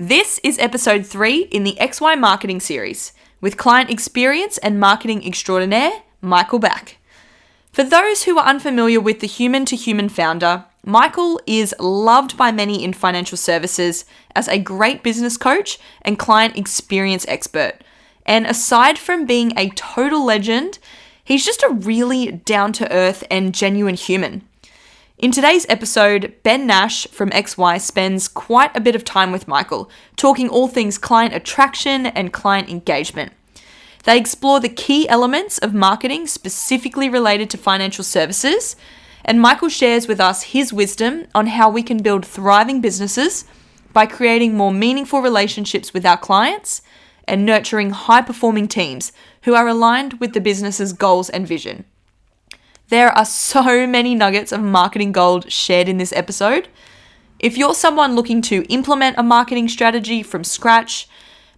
This is episode 3 in the XY Marketing series with client experience and marketing extraordinaire, Michael Back. For those who are unfamiliar with the human-to-human founder, Michael is loved by many in financial services as a great business coach and client experience expert. And aside from being a total legend, he's just a really down-to-earth and genuine human. In today's episode, Ben Nash from XY spends quite a bit of time with Michael, talking all things client attraction and client engagement. They explore the key elements of marketing specifically related to financial services, and Michael shares with us his wisdom on how we can build thriving businesses by creating more meaningful relationships with our clients and nurturing high-performing teams who are aligned with the business's goals and vision. There are so many nuggets of marketing gold shared in this episode. If you're someone looking to implement a marketing strategy from scratch,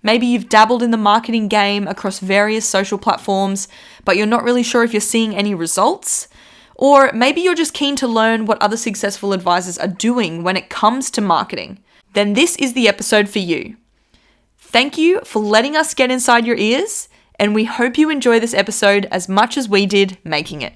maybe you've dabbled in the marketing game across various social platforms, but you're not really sure if you're seeing any results, or maybe you're just keen to learn what other successful advisors are doing when it comes to marketing, then this is the episode for you. Thank you for letting us get inside your ears, and we hope you enjoy this episode as much as we did making it.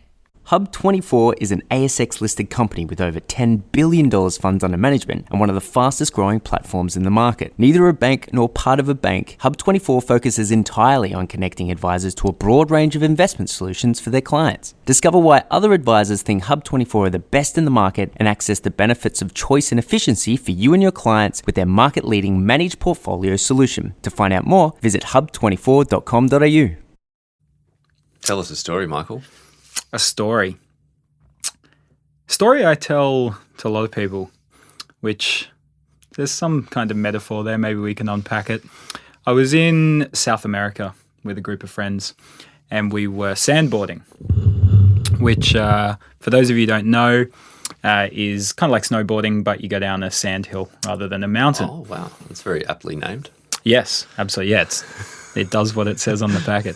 Hub24 is an ASX-listed company with over $10 billion funds under management and one of the fastest growing platforms in the market. Neither a bank nor part of a bank, Hub24 focuses entirely on connecting advisors to a broad range of investment solutions for their clients. Discover why other advisors think Hub24 are the best in the market and access the benefits of choice and efficiency for you and your clients with their market-leading managed portfolio solution. To find out more, visit hub24.com.au. Tell us a story, Michael. A story. Story I tell to a lot of people, which there's some kind of metaphor there. Maybe we can unpack it. I was in South America with a group of friends and we were sandboarding, which for those of you who don't know, is kind of like snowboarding, but you go down a sand hill rather than a mountain. Oh, wow. That's very aptly named. Yes, absolutely. Yeah, it does what it says on the packet.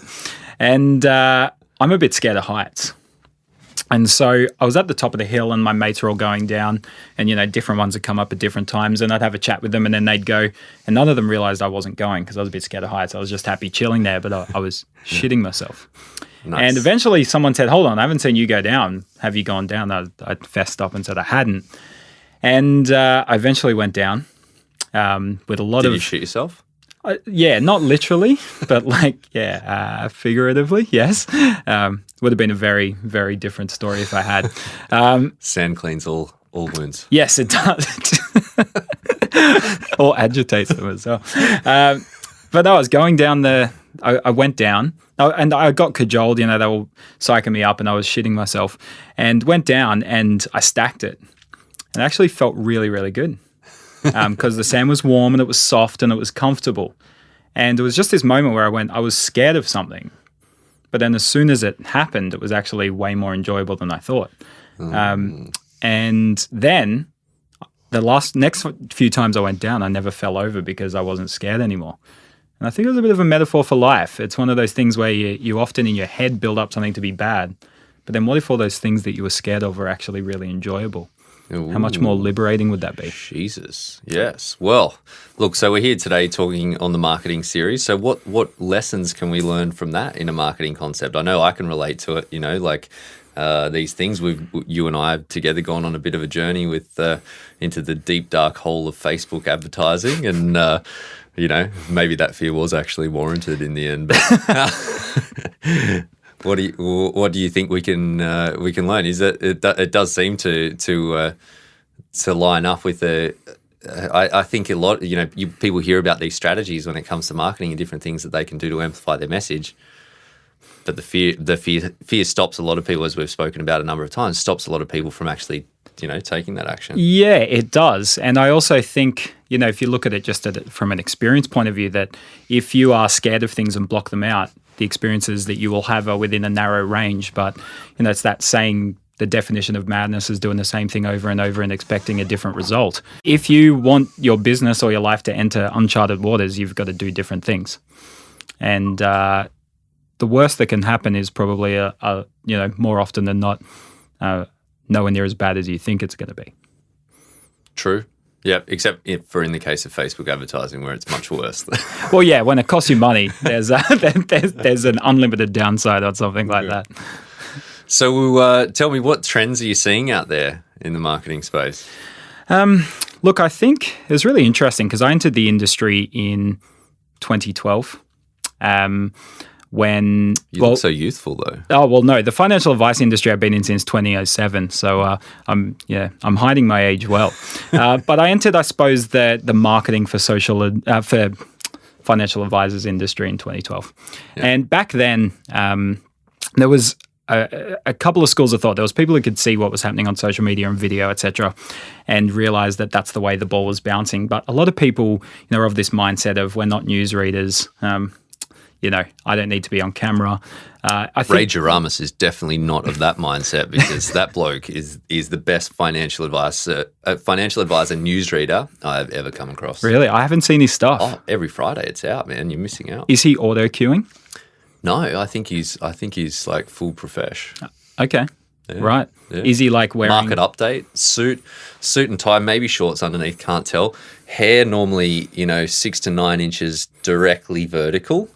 And I'm a bit scared of heights. And so I was at the top of the hill and my mates were all going down and, different ones would come up at different times and I'd have a chat with them and then they'd go and none of them realized I wasn't going because I was a bit scared of heights. I was just happy chilling there, but I was shitting myself. Nice. And eventually someone said, hold on, I haven't seen you go down. Have you gone down? I fessed up and said I hadn't. And I eventually went down with a lot of... Did you shoot yourself? Yeah, not literally, but figuratively, yes. Would have been a very, very different story if I had. Sand cleans all wounds. Yes, it does. Or agitates them as well. But I was going down I went down and I got cajoled, they were psyching me up and I was shitting myself and went down and I stacked it. And it actually felt really, really good. Because the sand was warm and it was soft and it was comfortable. And it was just this moment where I was scared of something. But then as soon as it happened, it was actually way more enjoyable than I thought. And then the next few times I went down, I never fell over because I wasn't scared anymore. And I think it was a bit of a metaphor for life. It's one of those things where you often in your head build up something to be bad. But then what if all those things that you were scared of were actually really enjoyable? Ooh. How much more liberating would that be? Jesus, yes. Well, look, so we're here today talking on the marketing series. So what lessons can we learn from that in a marketing concept? I know I can relate to it, these things. You and I have together gone on a bit of a journey with into the deep, dark hole of Facebook advertising and, maybe that fear was actually warranted in the end. But What do you think we can learn? Is that it does seem to line up with I think a lot. People hear about these strategies when it comes to marketing and different things that they can do to amplify their message. But the fear stops a lot of people, as we've spoken about a number of times, stops a lot of people from actually taking that action. Yeah, it does. And I also think if you look at it just from an experience point of view, that if you are scared of things and block them out, the experiences that you will have are within a narrow range. But, it's that saying, the definition of madness is doing the same thing over and over and expecting a different result. If you want your business or your life to enter uncharted waters, you've got to do different things. And the worst that can happen is probably, more often than not, nowhere near as bad as you think it's going to be. True. Yep, except in the case of Facebook advertising, where it's much worse. Well, yeah, when it costs you money, there's an unlimited downside on something like that. So tell me, what trends are you seeing out there in the marketing space? Look, I think it was really interesting because I entered the industry in 2012. When you look so youthful, though. Oh well, no, the financial advice industry I've been in since 2007, so I'm hiding my age well. But I entered, I suppose, the marketing for for financial advisors industry in 2012, and back then there was a couple of schools of thought. There was people who could see what was happening on social media and video, etc., and realized that that's the way the ball was bouncing. But a lot of people, are of this mindset of we're not newsreaders. I don't need to be on camera. I think Ray Jaramis is definitely not of that mindset, because that bloke is the best financial advisor newsreader I've ever come across. Really? I haven't seen his stuff. Oh, every Friday it's out, man. You're missing out. Is he auto queuing? No, I think he's like full profesh. Okay. Yeah. Right. Yeah. Is he like wearing market update, suit and tie, maybe shorts underneath, can't tell. Hair normally, 6 to 9 inches directly vertical.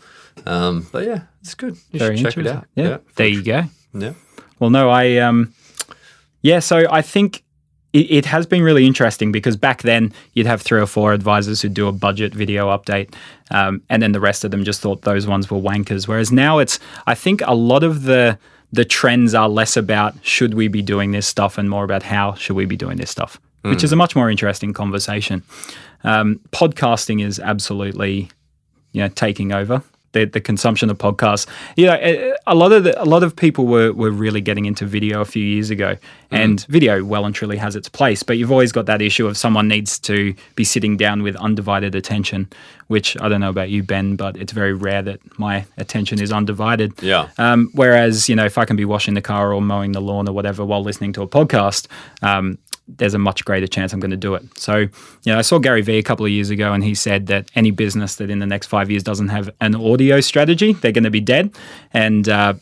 But yeah, it's good. You Very should check it interesting. out. Yeah. There you go. Yeah. Well, no, so I think it has been really interesting, because back then you'd have 3 or 4 advisors who'd do a budget video update, and then the rest of them just thought those ones were wankers. Whereas now I think a lot of the trends are less about should we be doing this stuff and more about how should we be doing this stuff, which is a much more interesting conversation. Podcasting is absolutely, taking over. The consumption of podcasts. A lot of people were really getting into video a few years ago, and video well and truly has its place, but you've always got that issue of someone needs to be sitting down with undivided attention, which I don't know about you, Ben, but it's very rare that my attention is undivided. Yeah. Whereas, if I can be washing the car or mowing the lawn or whatever while listening to a podcast, there's a much greater chance I'm going to do it. So, I saw Gary Vee a couple of years ago, and he said that any business that in the next 5 years doesn't have an audio strategy, they're going to be dead. And I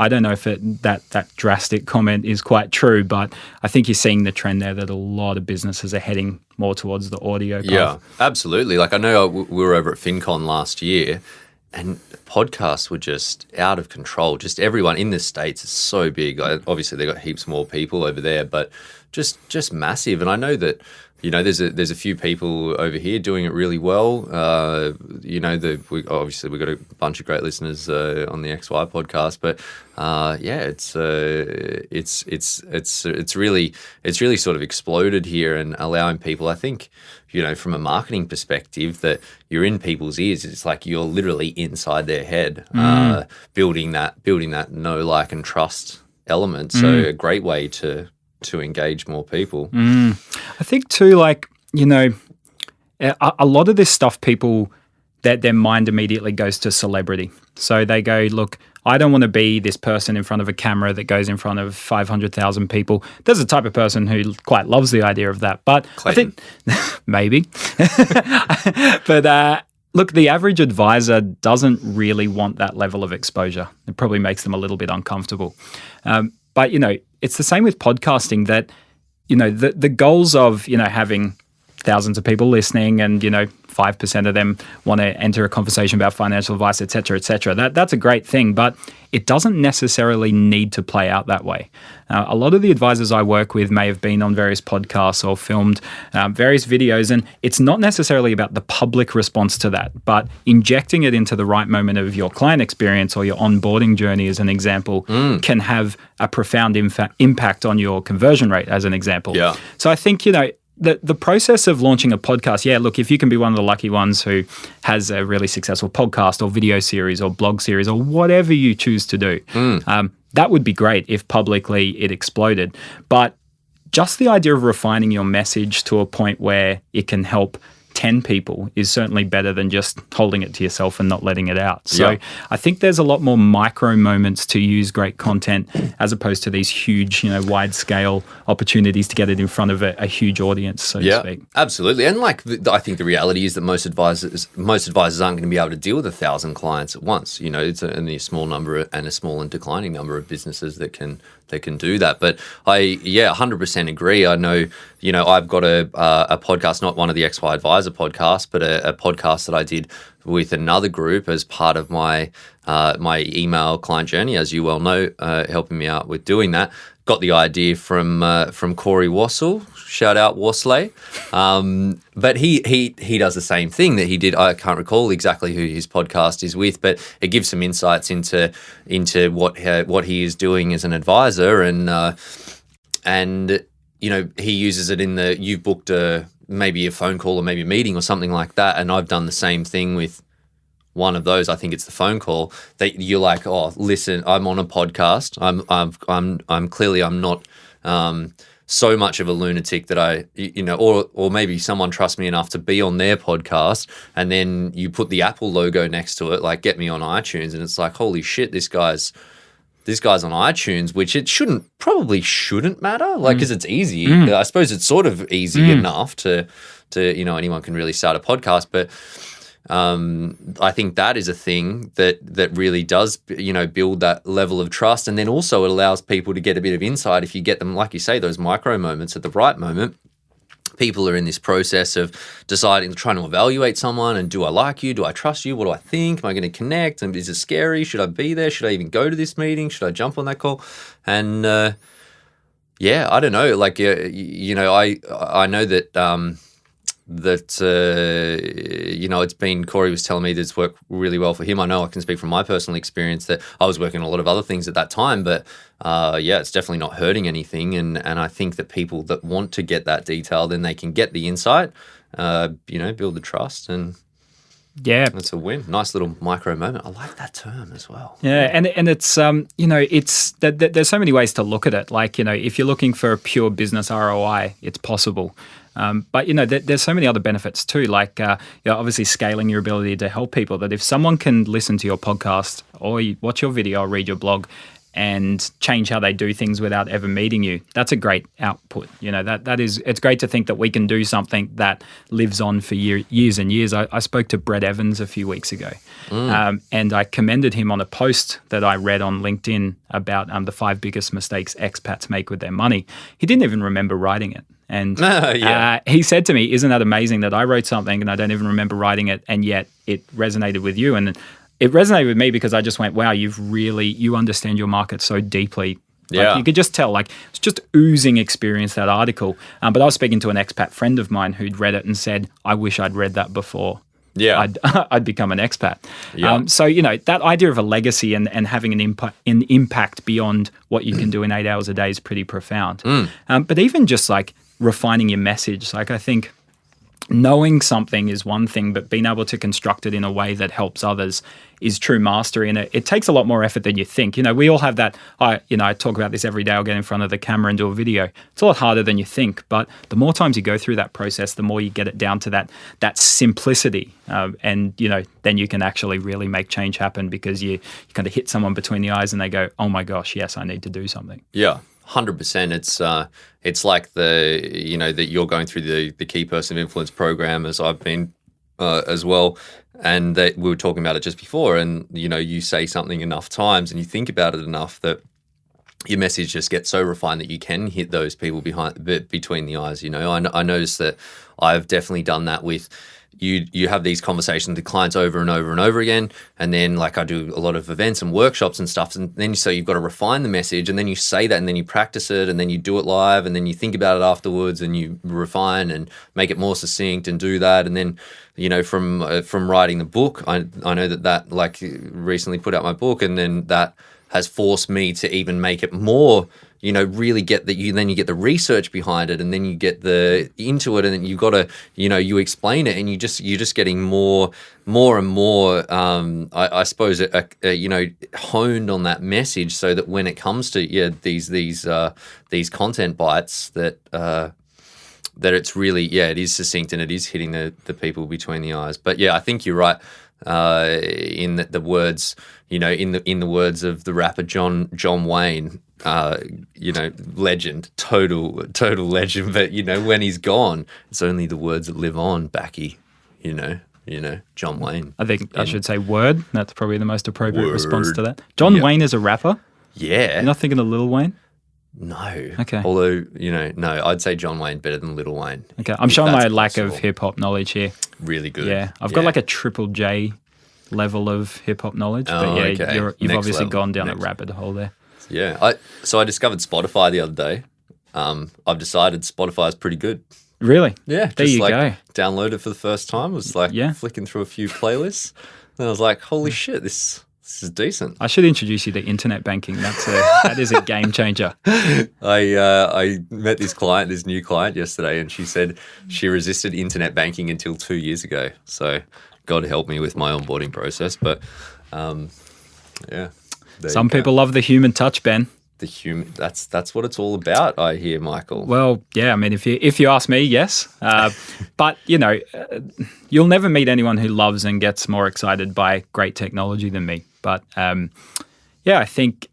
don't know if that drastic comment is quite true, but I think you're seeing the trend there that a lot of businesses are heading more towards the audio path. Yeah, absolutely. Like, I know we were over at FinCon last year, and podcasts were just out of control. Just everyone in the States is so big. Obviously, they've got heaps more people over there, but just massive. And I know that, there's a few people over here doing it really well. We've got a bunch of great listeners on the XY podcast, but it's really sort of exploded here and allowing people, I think, from a marketing perspective, that you're in people's ears. It's like you're literally inside their head, building that know, like, and trust element. So a great way to engage more people. I think too, a lot of this stuff, people, that their mind immediately goes to celebrity. So they go, look, I don't want to be this person in front of a camera that goes in front of 500,000 people. There's a type of person who quite loves the idea of that. But Clayton. I think, maybe. But look, the average advisor doesn't really want that level of exposure. It probably makes them a little bit uncomfortable. But, it's the same with podcasting, that, the goals of, having thousands of people listening and, 5% of them want to enter a conversation about financial advice, et cetera, et cetera. That's a great thing, but it doesn't necessarily need to play out that way. A lot of the advisors I work with may have been on various podcasts or filmed various videos, and it's not necessarily about the public response to that, but injecting it into the right moment of your client experience or your onboarding journey, as an example, can have a profound impact on your conversion rate, as an example. Yeah. So I think, the process of launching a podcast, look, if you can be one of the lucky ones who has a really successful podcast or video series or blog series or whatever you choose to do, that would be great if publicly it exploded. But just the idea of refining your message to a point where it can help 10 people is certainly better than just holding it to yourself and not letting it out. So I think there's a lot more micro moments to use great content as opposed to these huge, wide scale opportunities to get it in front of a huge audience, so to speak. Absolutely. And I think the reality is that most advisors aren't going to be able to deal with 1,000 clients at once. It's only a small number and a small and declining number of businesses that can do that. But I 100% agree. I know, I've got a podcast, not one of the XY Advisor podcasts, but a podcast that I did with another group as part of my my email client journey, as you well know, helping me out with doing that. Got the idea from Corey Wassel. Shout out Wassley. But he does the same thing that he did. I can't recall exactly who his podcast is with, but it gives some insights into what he is doing as an advisor, and he uses it in you've booked maybe a phone call or maybe a meeting or something like that, and I've done the same thing with one of those. I think it's the phone call that you're like, oh, listen, I'm on a podcast. I'm clearly I'm not so much of a lunatic that I, or maybe someone trusts me enough to be on their podcast, and then you put the Apple logo next to it, like get me on iTunes, and it's like, holy shit, this guy's on iTunes, which it probably shouldn't matter, like, because it's easy. I suppose it's sort of easy enough to anyone can really start a podcast, but I think that is a thing that really does, build that level of trust. And then also it allows people to get a bit of insight if you get them, like you say, those micro moments at the right moment. People are in this process of trying to evaluate someone, and do I like you? Do I trust you? What do I think? Am I going to connect? And is it scary? Should I be there? Should I even go to this meeting? Should I jump on that call? And I don't know. Like, I know that it's been, Corey was telling me that it's worked really well for him. I know I can speak from my personal experience that I was working on a lot of other things at that time, but it's definitely not hurting anything. And I think that people that want to get that detail, then they can get the insight, build the trust, and it's a win. Nice little micro moment. I like that term as well. Yeah, and it's it's there's so many ways to look at it. Like, if you're looking for a pure business ROI, it's possible. But there's so many other benefits too, like obviously scaling your ability to help people. That if someone can listen to your podcast or watch your video or read your blog and change how they do things without ever meeting you, that's a great output. It's great to think that we can do something that lives on for years and years. I spoke to Brett Evans a few weeks ago, and I commended him on a post that I read on LinkedIn about the 5 biggest mistakes expats make with their money. He didn't even remember writing it. And he said to me, isn't that amazing that I wrote something and I don't even remember writing it, and yet it resonated with you? And it resonated with me because I just went, wow, you understand your market so deeply. Like, you could just tell, like, it's just oozing experience, that article. But I was speaking to an expat friend of mine who'd read it and said, I wish I'd read that before. Yeah, I'd become an expat. Yeah. So, that idea of a legacy and having an impact beyond what you can do in 8 hours a day is pretty profound. But even just like refining your message, like, I think knowing something is one thing, but being able to construct it in a way that helps others is true mastery. And it takes a lot more effort than you think. We all have that. I talk about this every day. I'll get in front of the camera and do a video. It's a lot harder than you think. But the more times you go through that process, the more you get it down to that simplicity. And then you can actually really make change happen, because you kind of hit someone between the eyes and they go, oh my gosh, yes, I need to do something. Yeah. 100%. It's like that you're going through the Key Person of Influence program, as I've been as well, and that we were talking about it just before. And you say something enough times and you think about it enough that your message just gets so refined that you can hit those people between the eyes. I noticed that I've definitely done that with. You have these conversations with clients over and over and over again, and then like I do a lot of events and workshops and stuff, and then so you've got to refine the message, and then you say that, and then you practice it, and then you do it live, and then you think about it afterwards, and you refine and make it more succinct and do that, and then from writing the book, I know that like recently put out my book, and then that has forced me to even make it more. Really get that then you get the research behind it, and then you get into it, and then you've got to, you explain it, and you're just getting more and more, I suppose, honed on that message, so that when it comes to these content bites that it's really, it is succinct and it is hitting the people between the eyes. But I think you're right. In the words, in the words of the rapper John Wayne, legend, total legend. But when he's gone, it's only the words that live on, Backy. John Wayne. I think I should say word. That's probably the most appropriate response to that. John Wayne is a rapper. Yeah. You're not thinking of Lil Wayne? No. Okay. Although, no, I'd say John Wayne better than Little Wayne. Okay. I'm if showing my that's lack of possible. hip hop knowledge here. Really good. Yeah. I've got like a triple J level of hip hop knowledge. But Oh, yeah, okay. you've Next obviously level. gone down Next. a rabbit hole there. Yeah. So I discovered Spotify the other day. I've decided Spotify is pretty good. Really? Yeah. There just you go. Downloaded for the first time. Was flicking through a few playlists. And I was like, holy shit, this is decent. I should introduce you to internet banking. That is a game changer. I met this new client yesterday, and she said she resisted internet banking until 2 years ago. So God help me with my onboarding process. But yeah. Some people love the human touch, Ben. The human, that's what it's all about, I hear, Michael. Well, yeah, I mean, if you ask me, yes. But, you'll never meet anyone who loves and gets more excited by great technology than me. But, I think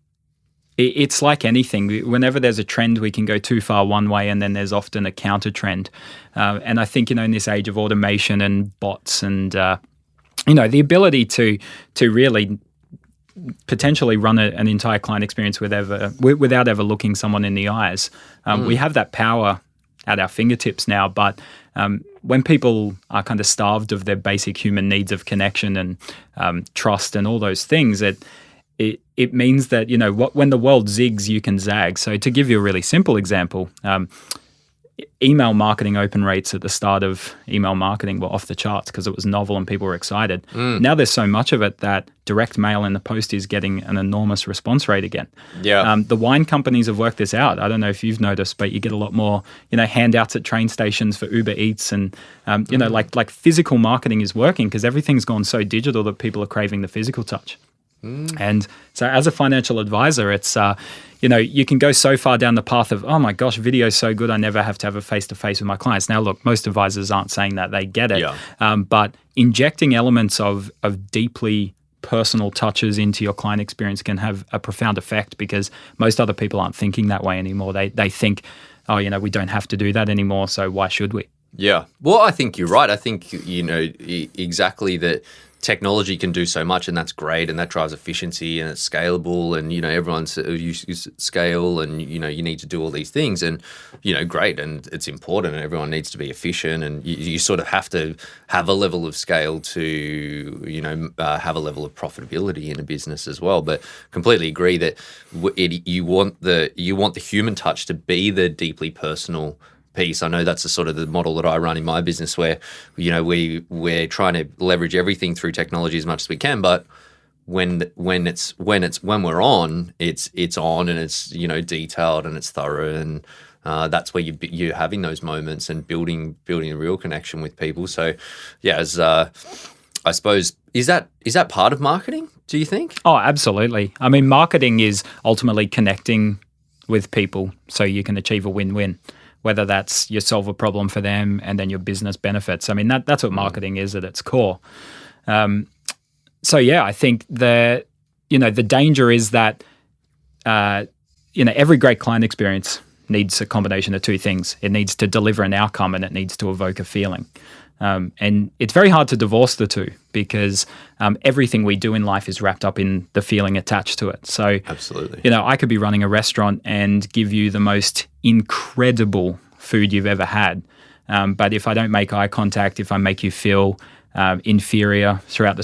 it's like anything. Whenever there's a trend, we can go too far one way, and then there's often a counter trend. And I think, in this age of automation and bots and, the ability to really potentially run an entire client experience without ever looking someone in the eyes. We have that power at our fingertips now, but when people are kind of starved of their basic human needs of connection and trust and all those things, it means that, when the world zigs, you can zag. So to give you a really simple example, email marketing open rates at the start of email marketing were off the charts because it was novel and people were excited. Now there's so much of it that direct mail in the post is getting an enormous response rate again. Yeah. The wine companies have worked this out. I don't know if you've noticed, but you get a lot more, handouts at train stations for Uber Eats and, like physical marketing is working because everything's gone so digital that people are craving the physical touch. And so as a financial advisor, it's, you can go so far down the path of, oh my gosh, video is so good, I never have to have a face-to-face with my clients. Now, look, most advisors aren't saying that. They get it. Yeah. But injecting elements of deeply personal touches into your client experience can have a profound effect because most other people aren't thinking that way anymore. They think, oh, we don't have to do that anymore, so why should we? Yeah. Well, I think you're right. I think, exactly that technology can do so much, and that's great, and that drives efficiency, and it's scalable, and everyone's use scale, and you need to do all these things, and great, and it's important, and everyone needs to be efficient, and you sort of have to have a level of scale to have a level of profitability in a business as well. But completely agree that you want the human touch to be the deeply personal piece. I know that's the sort of the model that I run in my business where, we're trying to leverage everything through technology as much as we can, but when we're on, it's on and it's, detailed and it's thorough, and that's where you're having those moments and building a real connection with people. So yeah, as I suppose, is that part of marketing, do you think? Oh, absolutely. I mean, marketing is ultimately connecting with people so you can achieve a win-win. Whether that's you solve a problem for them and then your business benefits. I mean, that's what marketing is at its core. So yeah, I think the danger is that, every great client experience needs a combination of two things. It needs to deliver an outcome and it needs to evoke a feeling. And it's very hard to divorce the two because everything we do in life is wrapped up in the feeling attached to it. So, absolutely, I could be running a restaurant and give you the most incredible food you've ever had. But if I don't make eye contact, if I make you feel inferior throughout the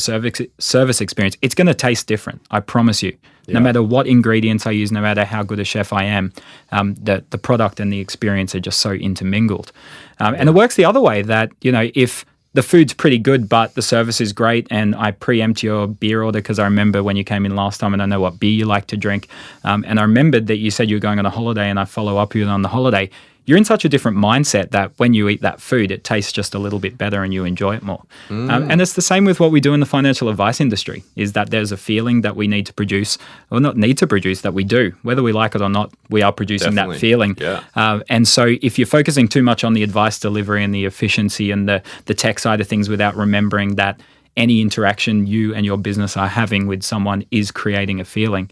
service experience, it's going to taste different. I promise you. Yeah. No matter what ingredients I use, no matter how good a chef I am, the product and the experience are just so intermingled. And it works the other way that, if the food's pretty good, but the service is great, and I preempt your beer order because I remember when you came in last time and I know what beer you like to drink. And I remembered that you said you were going on a holiday and I follow up you on the holiday. You're in such a different mindset that when you eat that food, it tastes just a little bit better and you enjoy it more. And it's the same with what we do in the financial advice industry, is that there's a feeling that we need to produce, or not need to produce, that we do. Whether we like it or not, we are producing that feeling. Yeah. And so if you're focusing too much on the advice delivery and the efficiency and the tech side of things without remembering that any interaction you and your business are having with someone is creating a feeling,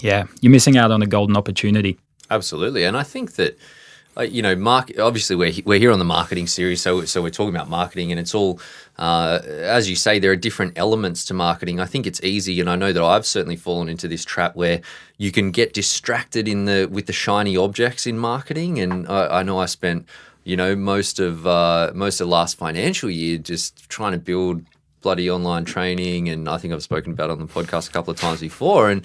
you're missing out on a golden opportunity. Absolutely. And I think that Obviously we're here on the marketing series, so we're talking about marketing, and it's all, as you say, there are different elements to marketing. I think it's easy, and I know that I've certainly fallen into this trap where you can get distracted with the shiny objects in marketing. And I know I spent, most of last financial year just trying to build bloody online training, and I think I've spoken about it on the podcast a couple of times before, and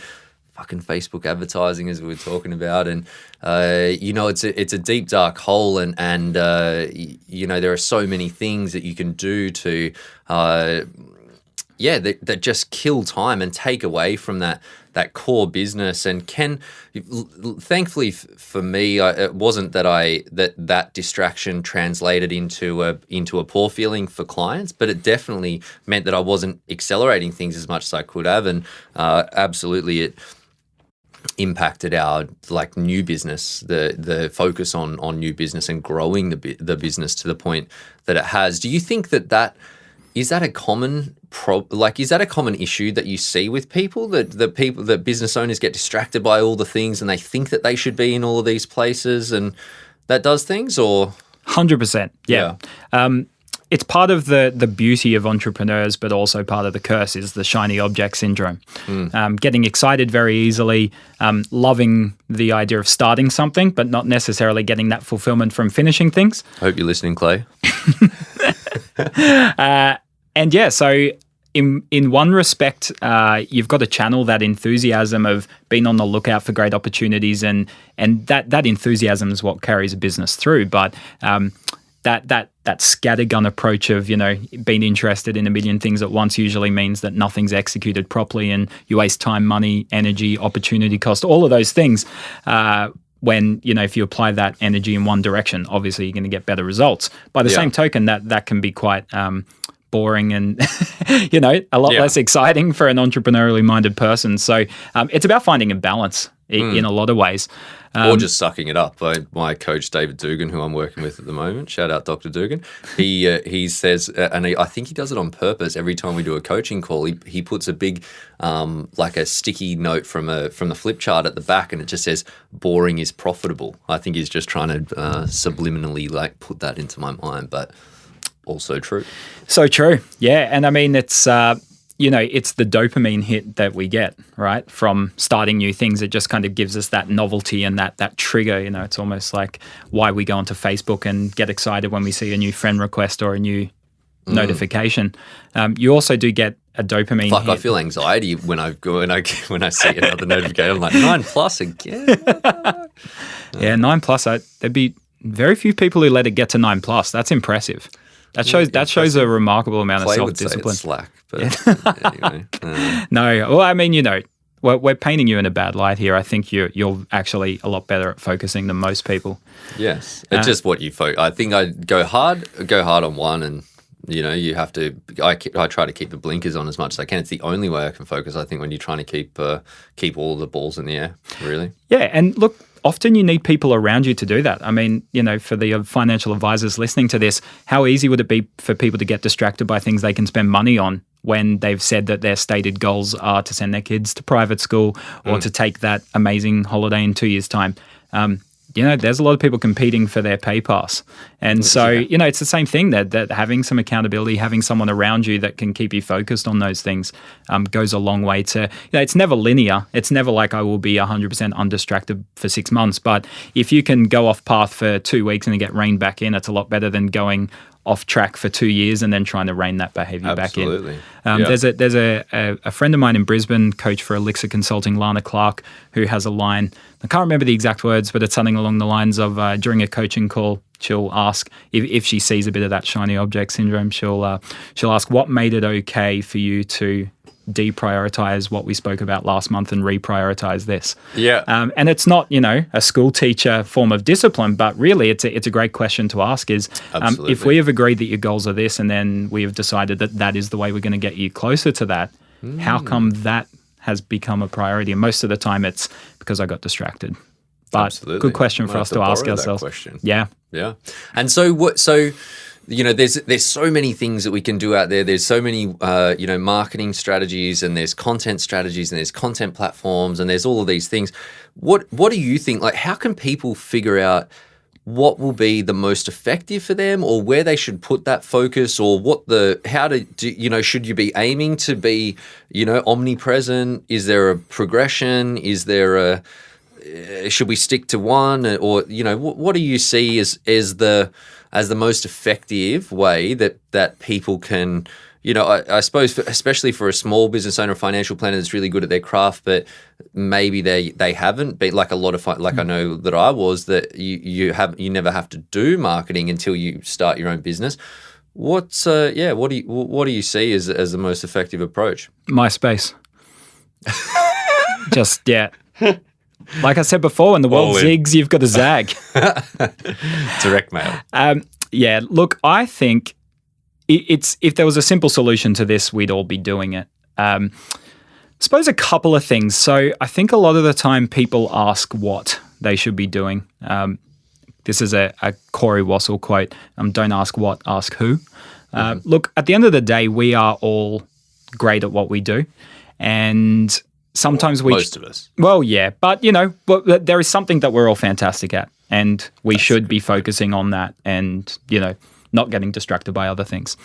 fucking Facebook advertising, as we were talking about, and it's a deep dark hole, and there are so many things that you can do to that just kill time and take away from that core business. And thankfully for me, it wasn't that distraction translated into a poor feeling for clients, but it definitely meant that I wasn't accelerating things as much as I could have, and absolutely it impacted our new business, the focus on new business and growing the business to the point that it has. Do you think that is that a common is that a common issue that you see with people, that business owners get distracted by all the things and they think that they should be in all of these places and that does things? Or 100%, yeah. It's part of the beauty of entrepreneurs, but also part of the curse is the shiny object syndrome. Getting excited very easily, loving the idea of starting something, but not necessarily getting that fulfillment from finishing things. Hope you're listening, Clay. So in one respect, you've got to channel that enthusiasm of being on the lookout for great opportunities, and that enthusiasm is what carries a business through. But that scattergun approach of being interested in a million things at once usually means that nothing's executed properly, and you waste time, money, energy, opportunity cost, all of those things. When if you apply that energy in one direction, obviously you're going to get better results. By the same token, that can be quite boring and a lot less exciting for an entrepreneurially minded person. So it's about finding a balance in a lot of ways. Or just sucking it up. My coach, David Dugan, who I'm working with at the moment, shout out Dr. Dugan, he says, and I think he does it on purpose, every time we do a coaching call, he puts a big, a sticky note from the flip chart at the back, and it just says, boring is profitable. I think he's just trying to subliminally put that into my mind, but also true. So true, yeah. And I mean, it's... it's the dopamine hit that we get, right, from starting new things. It just kind of gives us that novelty and that trigger. It's almost like why we go onto Facebook and get excited when we see a new friend request or a new notification. You also do get a dopamine hit. I feel anxiety when I see another notification. I'm like, 9+ again. Yeah, 9+. There'd be very few people who let it get to 9+. That's impressive. That shows a remarkable amount of self-discipline. Would say it's slack, but anyway. No, well, I mean, we're painting you in a bad light here. I think you're actually a lot better at focusing than most people. Yes, it's just what you focus. I think I go hard on one, and you have to. I try to keep the blinkers on as much as I can. It's the only way I can focus. I think when you're trying to keep all the balls in the air, really. Yeah, and look. Often you need people around you to do that. I mean, for the financial advisors listening to this, how easy would it be for people to get distracted by things they can spend money on when they've said that their stated goals are to send their kids to private school or to take that amazing holiday in 2 years' time? There's a lot of people competing for their pay pass. And so, it's the same thing that having some accountability, having someone around you that can keep you focused on those things goes a long way to, it's never linear. It's never like I will be 100% undistracted for 6 months. But if you can go off path for 2 weeks and then get reined back in, it's a lot better than going off track for 2 years and then trying to rein that behavior back in. Absolutely. There's a friend of mine in Brisbane, coach for Elixir Consulting, Lana Clark, who has a line. I can't remember the exact words, but it's something along the lines of during a coaching call, she'll ask if she sees a bit of that shiny object syndrome. She'll ask, what made it okay for you to deprioritize what we spoke about last month and reprioritize this? Yeah. And it's not, a school teacher form of discipline, but really it's a great question to ask is if we have agreed that your goals are this and then we have decided that is the way we're going to get you closer to that, how come that has become a priority? And most of the time it's because I got distracted. But Absolutely. Good question for us to ask ourselves. Yeah. Yeah. And so there's so many things that we can do out there. There's so many, marketing strategies, and there's content strategies, and there's content platforms, and there's all of these things. What do you think? Like, how can people figure out what will be the most effective for them, or where they should put that focus, or should you be aiming to be, omnipresent? Is there a progression? Is there should we stick to one, or what do you see as the most effective way that people can, I suppose, especially for a small business owner, financial planner that's really good at their craft, but maybe they haven't been like a lot of I know that I was, that you never have to do marketing until you start your own business. What do you see as the most effective approach? MySpace. Like I said before, when the world zigs, you've got to zag. Direct mail. Look, I think it's if there was a simple solution to this, we'd all be doing it. I suppose a couple of things. So I think a lot of the time people ask what they should be doing. This is a Corey Wassell quote. Don't ask what, ask who. Look, at the end of the day, we are all great at what we do. And sometimes most of us. Well, yeah. But, but there is something that we're all fantastic at. And we should be focusing on that and, not getting distracted by other things.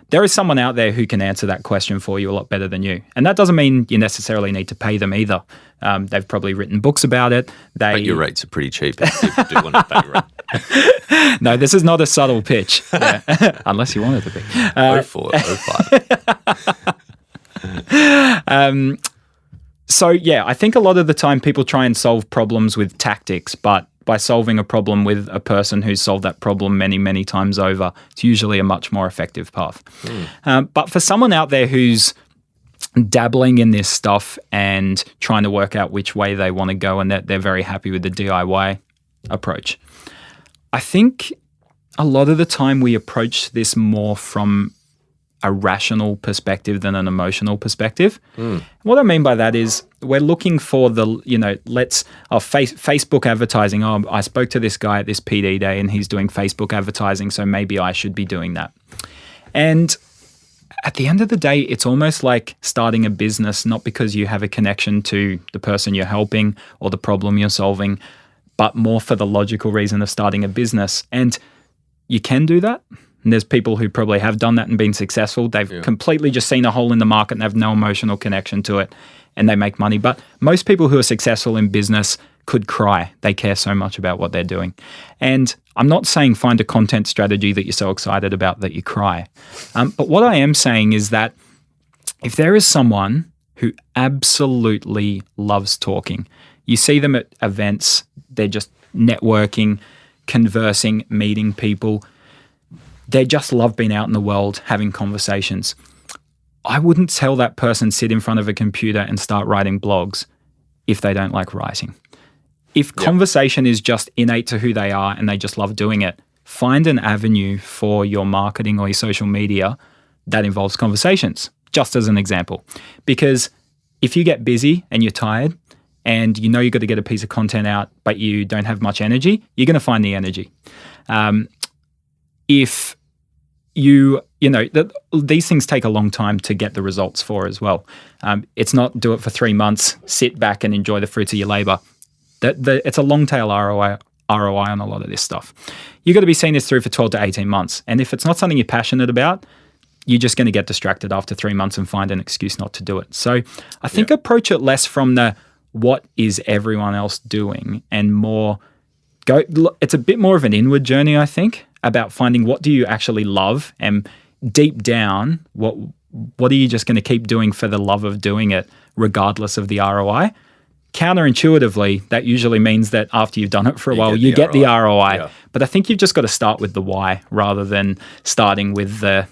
There is someone out there who can answer that question for you a lot better than you. And that doesn't mean you necessarily need to pay them either. They've probably written books about it. But your rates are pretty cheap if people do want to pay rate. No, this is not a subtle pitch. Yeah. Unless you want it to be. 04, 05. So, I think a lot of the time people try and solve problems with tactics, but by solving a problem with a person who's solved that problem many, many times over, it's usually a much more effective path. But for someone out there who's dabbling in this stuff and trying to work out which way they want to go and that they're very happy with the DIY approach, I think a lot of the time we approach this more from a rational perspective than an emotional perspective. What I mean by that is we're looking for the, Facebook advertising. Oh, I spoke to this guy at this PD day and he's doing Facebook advertising, so maybe I should be doing that. And at the end of the day, it's almost like starting a business, not because you have a connection to the person you're helping or the problem you're solving, but more for the logical reason of starting a business. And you can do that. And there's people who probably have done that and been successful. They've completely just seen a hole in the market and have no emotional connection to it, and they make money. But most people who are successful in business could cry. They care so much about what they're doing. And I'm not saying find a content strategy that you're so excited about that you cry. But what I am saying is that if there is someone who absolutely loves talking, you see them at events, they're just networking, conversing, meeting people, they just love being out in the world, having conversations. I wouldn't tell that person sit in front of a computer and start writing blogs if they don't like writing. If conversation is just innate to who they are and they just love doing it, find an avenue for your marketing or your social media that involves conversations, just as an example. Because if you get busy and you're tired and you've got to get a piece of content out, but you don't have much energy, you're going to find the energy. If these things take a long time to get the results for as well. It's not do it for 3 months, sit back and enjoy the fruits of your labor. It's a long tail ROI on a lot of this stuff. You've got to be seeing this through for 12 to 18 months. And if it's not something you're passionate about, you're just going to get distracted after 3 months and find an excuse not to do it. So I think approach it less from the what is everyone else doing and more it's a bit more of an inward journey, I think, about finding what do you actually love, and deep down, what are you just going to keep doing for the love of doing it, regardless of the ROI? Counterintuitively, that usually means that after you've done it for a while, you get the ROI. Yeah. But I think you've just got to start with the why rather than starting with the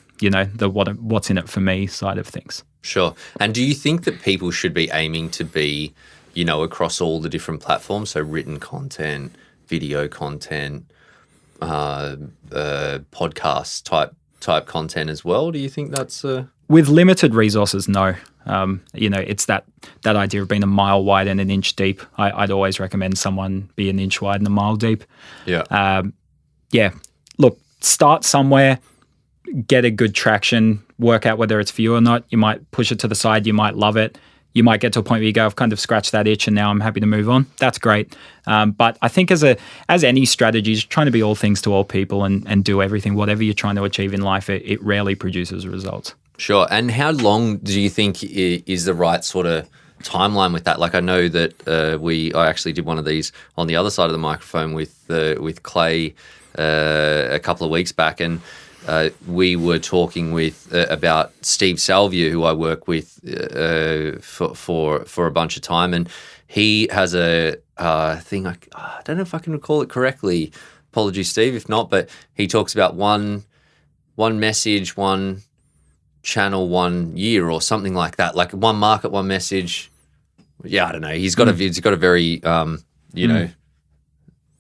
what's in it for me side of things. Sure. And do you think that people should be aiming to be, across all the different platforms, so written content, video content, podcast type content as well? Do you think that's with limited resources? No. It's that idea of being a mile wide and an inch deep. I'd always recommend someone be an inch wide and a mile deep. Look, start somewhere, get a good traction, work out whether it's for you or not. You might push it to the side, you might love it. you might get to a point where you go, I've kind of scratched that itch and now I'm happy to move on. That's great. But I think as any strategy, just trying to be all things to all people and do everything, whatever you're trying to achieve in life, it rarely produces results. Sure. And how long do you think is the right sort of timeline with that? Like, I know that I actually did one of these on the other side of the microphone with Clay a couple of weeks back, and we were talking about Steve Salvia, who I work with for a bunch of time, and he has a thing. I don't know if I can recall it correctly. Apologies, Steve, if not. But he talks about one message, one channel, 1 year, or something like that. Like one market, one message. Yeah, I don't know. He's got a very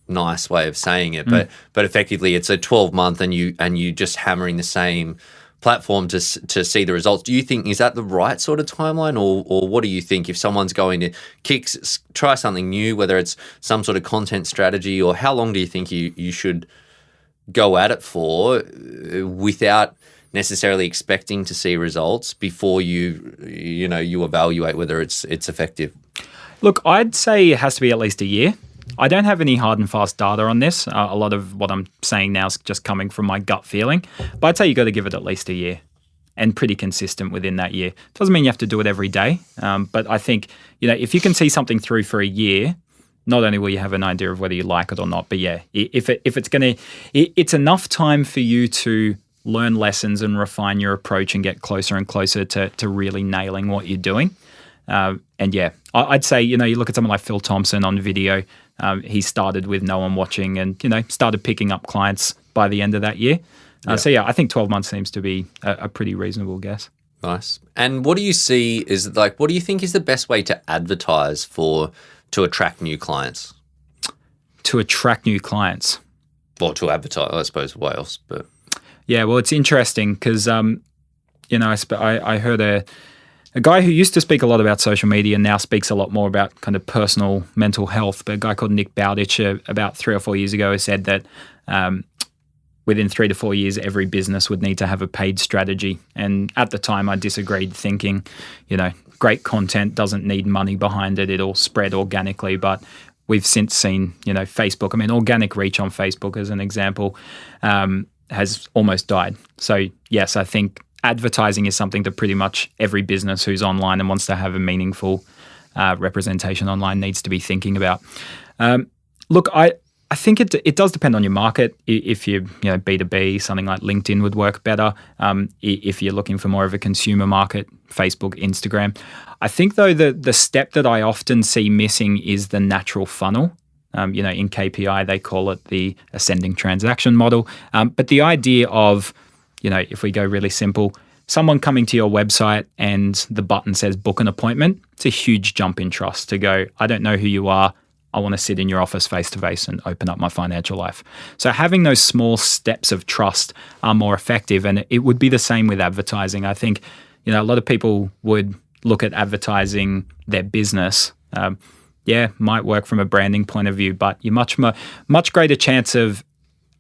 nice way of saying it, but effectively it's a 12-month and you just hammering the same platform to see the results. Do you think, is that the right sort of timeline, or what do you think if someone's going to try something new, whether it's some sort of content strategy, or how long do you think you should go at it for without necessarily expecting to see results before you evaluate whether it's effective? Look, I'd say it has to be at least a year. I don't have any hard and fast data on this. A lot of what I'm saying now is just coming from my gut feeling. But I'd say you got to give it at least a year and pretty consistent within that year. Doesn't mean you have to do it every day. But I think, if you can see something through for a year, not only will you have an idea of whether you like it or not, but yeah, it's enough time for you to learn lessons and refine your approach and get closer and closer to really nailing what you're doing. And yeah, I'd say, you look at someone like Phil Thompson on video. He started with no one watching and, started picking up clients by the end of that year. So yeah, I think 12 months seems to be a pretty reasonable guess. Nice. And what do you see what do you think is the best way to advertise to attract new clients? To attract new clients? Or to advertise, I suppose, what else? But yeah, well, it's interesting because, I heard a guy who used to speak a lot about social media and now speaks a lot more about kind of personal mental health, but a guy called Nick Bowditch about 3 or 4 years ago said that within 3 to 4 years, every business would need to have a paid strategy. And at the time, I disagreed, thinking, great content doesn't need money behind it. It'll spread organically. But we've since seen, Facebook, organic reach on Facebook, as an example, has almost died. So yes, I think advertising is something that pretty much every business who's online and wants to have a meaningful representation online needs to be thinking about. Look, I think it does depend on your market. If you're B2B, something like LinkedIn would work better. If you're looking for more of a consumer market, Facebook, Instagram. I think though the step that I often see missing is the natural funnel. In KPI they call it the ascending transaction model. But the idea of if we go really simple, someone coming to your website and the button says book an appointment, it's a huge jump in trust to go, I don't know who you are. I want to sit in your office face-to-face and open up my financial life. So having those small steps of trust are more effective. And it would be the same with advertising. I think, a lot of people would look at advertising their business. Might work from a branding point of view, but you're much greater chance of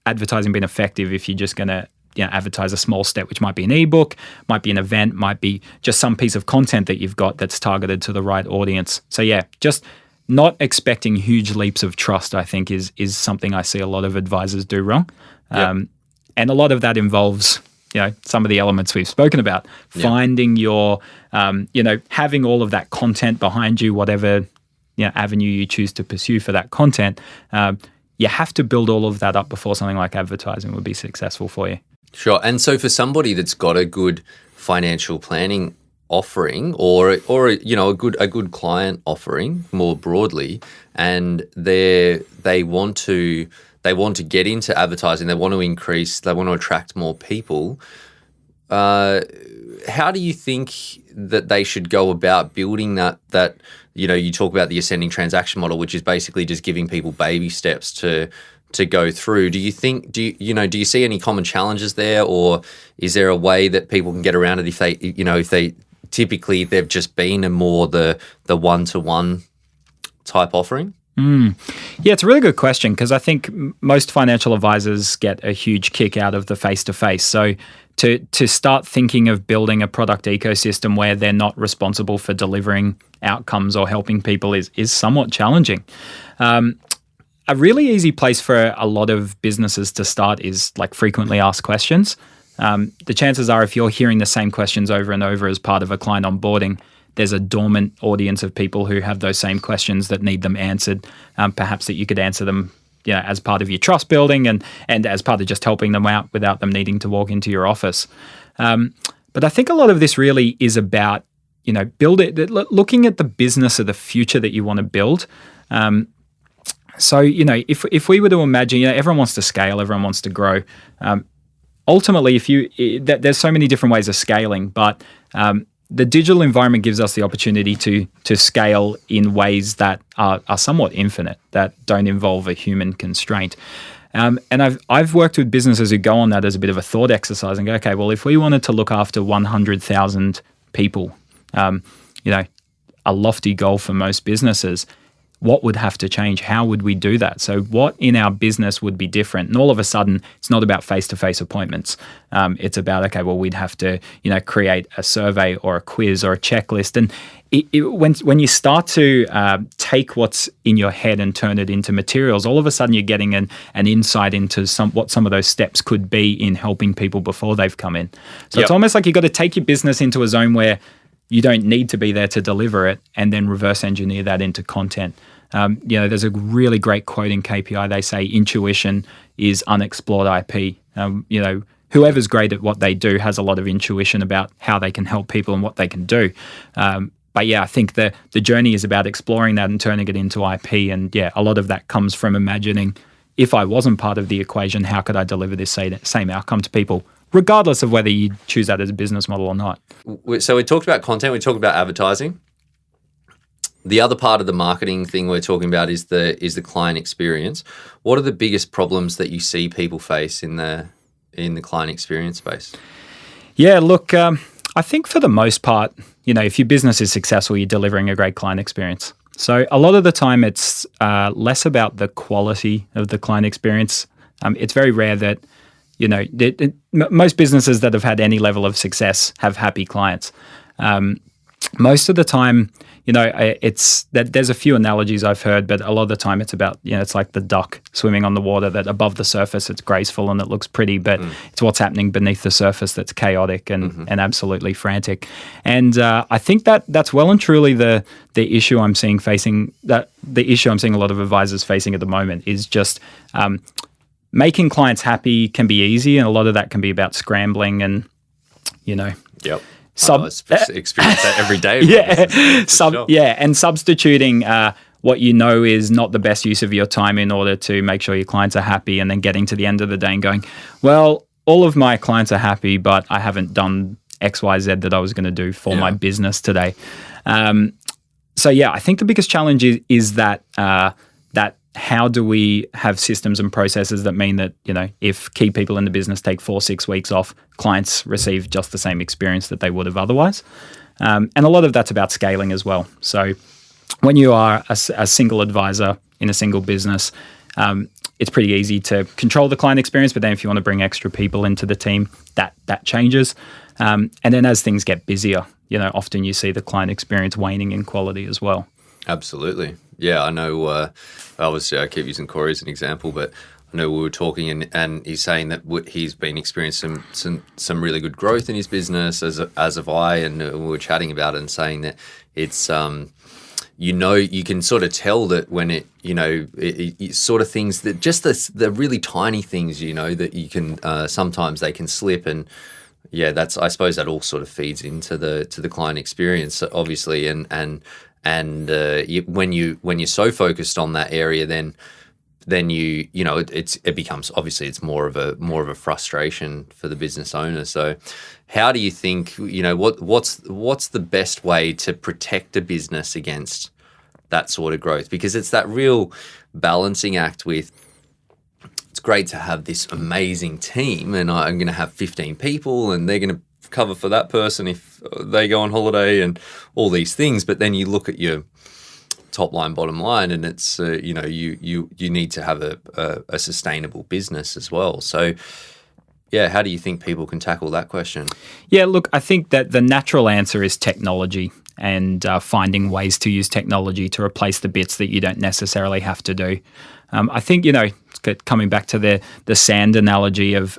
advertising being effective if you're just going to advertise a small step, which might be an ebook, might be an event, might be just some piece of content that you've got that's targeted to the right audience. So yeah, just not expecting huge leaps of trust, I think, is something I see a lot of advisors do wrong. Yep. And a lot of that involves, some of the elements we've spoken about, finding your, having all of that content behind you, whatever avenue you choose to pursue for that content. You have to build all of that up before something like advertising would be successful for you. Sure. And so for somebody that's got a good financial planning offering or a good client offering more broadly, and they want to get into advertising, they want to attract more people, how do you think that they should go about building that you talk about the ascending transaction model, which is basically just giving people baby steps to go through? Do you see any common challenges there, or is there a way that people can get around it if they typically they've just been the one-to-one type offering? Yeah, it's a really good question, because I think most financial advisors get a huge kick out of the face-to-face. So to start thinking of building a product ecosystem where they're not responsible for delivering outcomes or helping people is somewhat challenging. A really easy place for a lot of businesses to start is like frequently asked questions. The chances are if you're hearing the same questions over and over as part of a client onboarding, there's a dormant audience of people who have those same questions that need them answered. Perhaps that you could answer them, as part of your trust building and as part of just helping them out without them needing to walk into your office. But I think a lot of this really is about, looking at the business of the future that you want to build. So, if we were to imagine, everyone wants to scale, everyone wants to grow. Ultimately, there's so many different ways of scaling, but the digital environment gives us the opportunity to scale in ways that are somewhat infinite, that don't involve a human constraint. And I've worked with businesses who go on that as a bit of a thought exercise and go, okay, well, if we wanted to look after 100,000 people, a lofty goal for most businesses, what would have to change? How would we do that? So what in our business would be different? And all of a sudden, it's not about face-to-face appointments. It's about, okay, well, we'd have to, create a survey or a quiz or a checklist. And when you start to take what's in your head and turn it into materials, all of a sudden you're getting an insight into what some of those steps could be in helping people before they've come in. So It's almost like you've got to take your business into a zone where you don't need to be there to deliver it and then reverse engineer that into content. There's a really great quote in KPI. They say intuition is unexplored IP. Whoever's great at what they do has a lot of intuition about how they can help people and what they can do. But I think the journey is about exploring that and turning it into IP. And a lot of that comes from imagining, if I wasn't part of the equation, how could I deliver this same outcome to people, regardless of whether you choose that as a business model or not. So we talked about content, we talked about advertising. The other part of the marketing thing we're talking about is the client experience. What are the biggest problems that you see people face in the client experience space? Yeah, look, I think for the most part, if your business is successful, you're delivering a great client experience. So a lot of the time, it's less about the quality of the client experience. It's very rare that most businesses that have had any level of success have happy clients. Most of the time, it's that there's a few analogies I've heard, but a lot of the time it's about, it's like the duck swimming on the water, that above the surface it's graceful and it looks pretty, but it's what's happening beneath the surface that's chaotic and absolutely frantic. And I think that's well and truly the issue I'm seeing the issue I'm seeing a lot of advisors facing at the moment is just making clients happy can be easy, and a lot of that can be about scrambling and, Yep. I experience that every day. And substituting what is not the best use of your time in order to make sure your clients are happy, and then getting to the end of the day and going, well, all of my clients are happy, but I haven't done X, Y, Z that I was going to do for my business today. I think the biggest challenge is that how do we have systems and processes that mean that, if key people in the business take 4-6 weeks off, clients receive just the same experience that they would have otherwise. And a lot of that's about scaling as well. So when you are a single advisor in a single business, it's pretty easy to control the client experience. But then if you want to bring extra people into the team, that changes. And then as things get busier, often you see the client experience waning in quality as well. Absolutely. Yeah, I know. Obviously, I keep using Corey as an example, but I know we were talking, and he's saying that he's been experiencing some really good growth in his business, as have I, and we were chatting about it and saying that it's you can sort of tell that when it sort of things that just the really tiny things that you can sometimes they can slip, and I suppose that all sort of feeds into the client experience, obviously, and when you're so focused on that area, then it becomes, obviously it's more of a frustration for the business owner. So how do you think, what's the best way to protect a business against that sort of growth? Because it's that real balancing act with, it's great to have this amazing team and I'm going to have 15 people and they're going to cover for that person if they go on holiday and all these things, but then you look at your top line, bottom line, and it's you need to have a sustainable business as well. So how do you think people can tackle that question? Look, I think that the natural answer is technology. and finding ways to use technology to replace the bits that you don't necessarily have to do. I think, coming back to the sand analogy of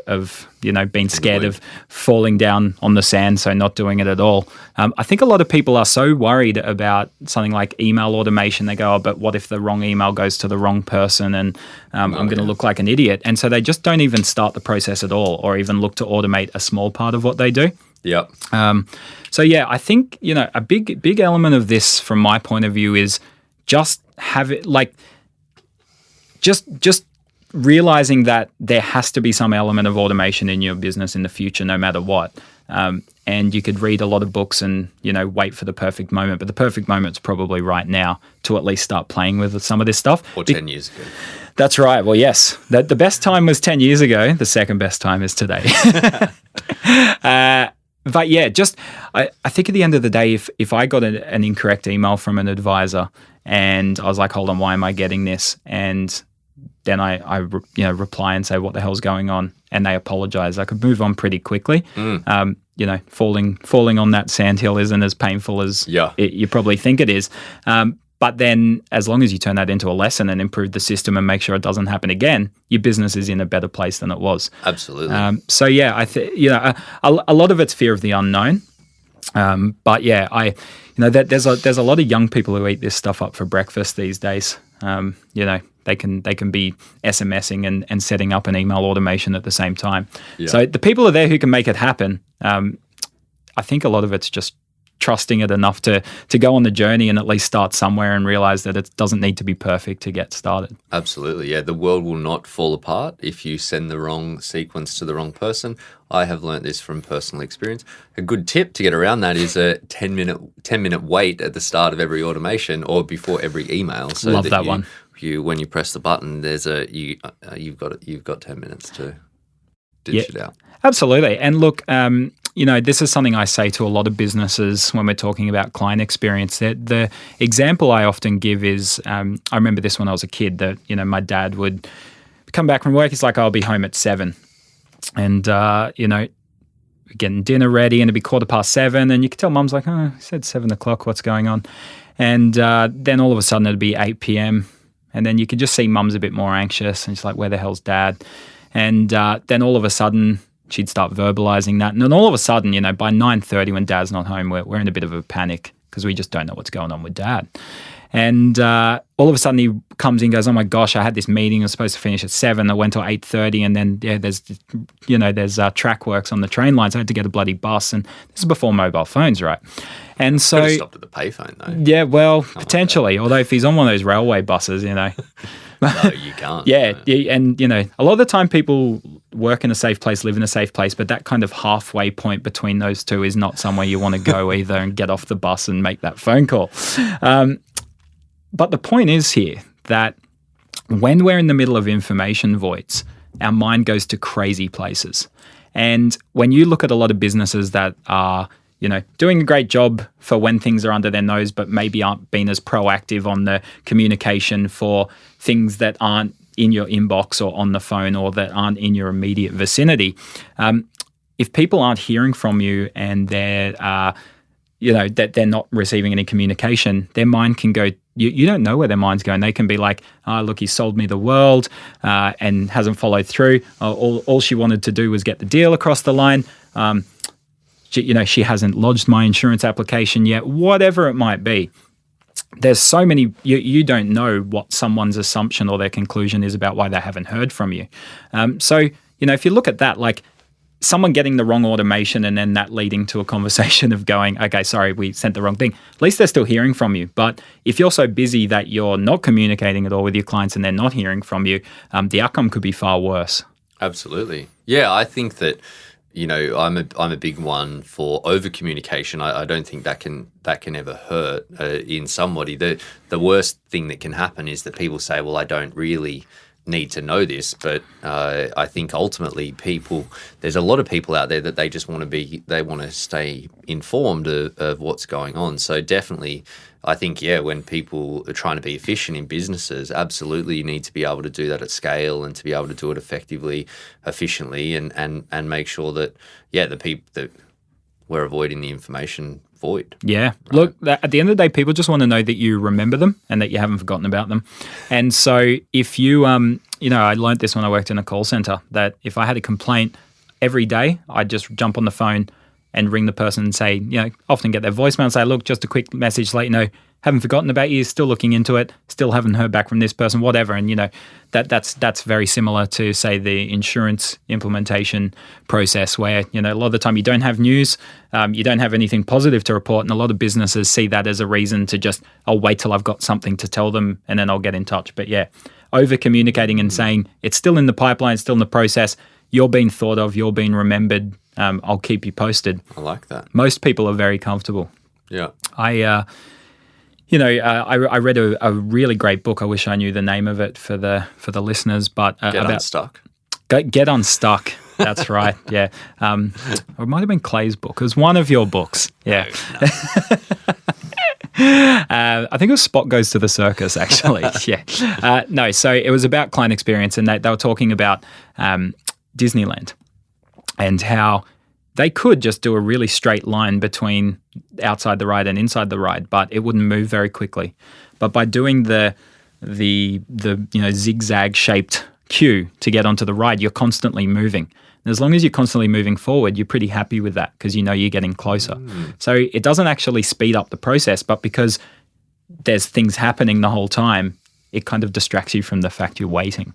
being scared of falling down on the sand, so not doing it at all. I think a lot of people are so worried about something like email automation. They go, oh, but what if the wrong email goes to the wrong person and I'm going to look like an idiot? And so they just don't even start the process at all, or even look to automate a small part of what they do. Yep. So yeah, I think, a big element of this from my point of view is just have it like, just realizing that there has to be some element of automation in your business in the future, no matter what. And you could read a lot of books and, wait for the perfect moment, but the perfect moment's probably right now to at least start playing with some of this stuff. Or 10 years ago. That's right. Well, yes, the best time was 10 years ago. The second best time is today. But yeah, I think at the end of the day, if I got an incorrect email from an advisor and I was like, hold on, why am I getting this? And then I reply and say, what the hell's going on? And they apologize. I could move on pretty quickly. Falling on that sandhill isn't as painful as you probably think it is. But then as long as you turn that into a lesson and improve the system and make sure it doesn't happen again, your business is in a better place than it was. Absolutely. So yeah, I think, a lot of it's fear of the unknown. But yeah, there's a lot of young people who eat this stuff up for breakfast these days. They can be SMSing and setting up an email automation at the same time. Yeah. So the people are there who can make it happen. I think a lot of it's just trusting it enough to go on the journey and at least start somewhere and realize that it doesn't need to be perfect to get started. Absolutely. Yeah. The world will not fall apart if you send the wrong sequence to the wrong person. I have learnt this from personal experience. A good tip to get around that is a 10-minute wait at the start of every automation or before every email. So Love that one. When you press the button, you've got 10 minutes to ditch it out. Absolutely. And look, this is something I say to a lot of businesses when we're talking about client experience. The example I often give is, I remember this when I was a kid, that, my dad would come back from work. He's like, I'll be home at 7. And, getting dinner ready and it'd be 7:15. And you could tell mum's like, oh, he said 7 o'clock, what's going on? And then all of a sudden it'd be 8 p.m. And then you could just see mum's a bit more anxious. And she's like, where the hell's dad? And then all of a sudden she'd start verbalizing that. And then all of a sudden, by 9:30 when dad's not home, we're in a bit of a panic because we just don't know what's going on with dad. And all of a sudden he comes in and goes, oh my gosh, I had this meeting. I was supposed to finish at 7. I went till 8:30 and then there's track works on the train lines. I had to get a bloody bus. And this is before mobile phones, right? And so... Could have stopped at the payphone though. Yeah, well, potentially. Although if he's on one of those railway buses, No, you can't. Yeah, and a lot of the time people work in a safe place, live in a safe place, but that kind of halfway point between those two is not somewhere you want to go either and get off the bus and make that phone call. But the point is here that when we're in the middle of information voids, our mind goes to crazy places. And when you look at a lot of businesses that are doing a great job for when things are under their nose, but maybe aren't being as proactive on the communication for things that aren't in your inbox or on the phone or that aren't in your immediate vicinity. If people aren't hearing from you and that they're not receiving any communication, their mind can go, you don't know where their mind's going. They can be like, oh, look, he sold me the world and hasn't followed through. All she wanted to do was get the deal across the line. She hasn't lodged my insurance application yet, whatever it might be. There's so many, you don't know what someone's assumption or their conclusion is about why they haven't heard from you. So, if you look at that, like someone getting the wrong automation and then that leading to a conversation of going, okay, sorry, we sent the wrong thing. At least they're still hearing from you. But if you're so busy that you're not communicating at all with your clients and they're not hearing from you, the outcome could be far worse. Absolutely. Yeah, I think that, I'm a big one for over communication. I don't think that can ever hurt in somebody. The worst thing that can happen is that people say, well, I don't really need to know this, but I think ultimately there's a lot of people out there that they just want to stay informed of what's going on. So definitely, I think, when people are trying to be efficient in businesses, absolutely you need to be able to do that at scale and to be able to do it effectively, efficiently, and make sure that, the people that we're avoiding the information void. Yeah. Right. Look, at the end of the day, people just want to know that you remember them and that you haven't forgotten about them. And so if you, I learned this when I worked in a call center, that if I had a complaint every day, I'd just jump on the phone and ring the person and say, often get their voicemail and say, look, just a quick message to let you know, haven't forgotten about you, still looking into it, still haven't heard back from this person, whatever. And, that's very similar to, say, the insurance implementation process where, a lot of the time you don't have news, you don't have anything positive to report. And a lot of businesses see that as a reason to just, I'll wait till I've got something to tell them and then I'll get in touch. But yeah, over communicating and saying it's still in the pipeline, still in the process, you're being thought of, you're being remembered, I'll keep you posted. I like that. Most people are very comfortable. Yeah. I read a really great book. I wish I knew the name of it for the listeners, but Get Unstuck. Get Unstuck. That's right. Yeah. Or it might have been Clay's book. It was one of your books. Yeah. I think it was Spot Goes to the Circus, actually. Yeah. No, so it was about client experience, and they were talking about Disneyland and how they could just do a really straight line between outside the ride and inside the ride, but it wouldn't move very quickly. But by doing the zigzag shaped queue to get onto the ride, you're constantly moving. And as long as you're constantly moving forward, you're pretty happy with that because you're getting closer. So it doesn't actually speed up the process, but because there's things happening the whole time, it kind of distracts you from the fact you're waiting.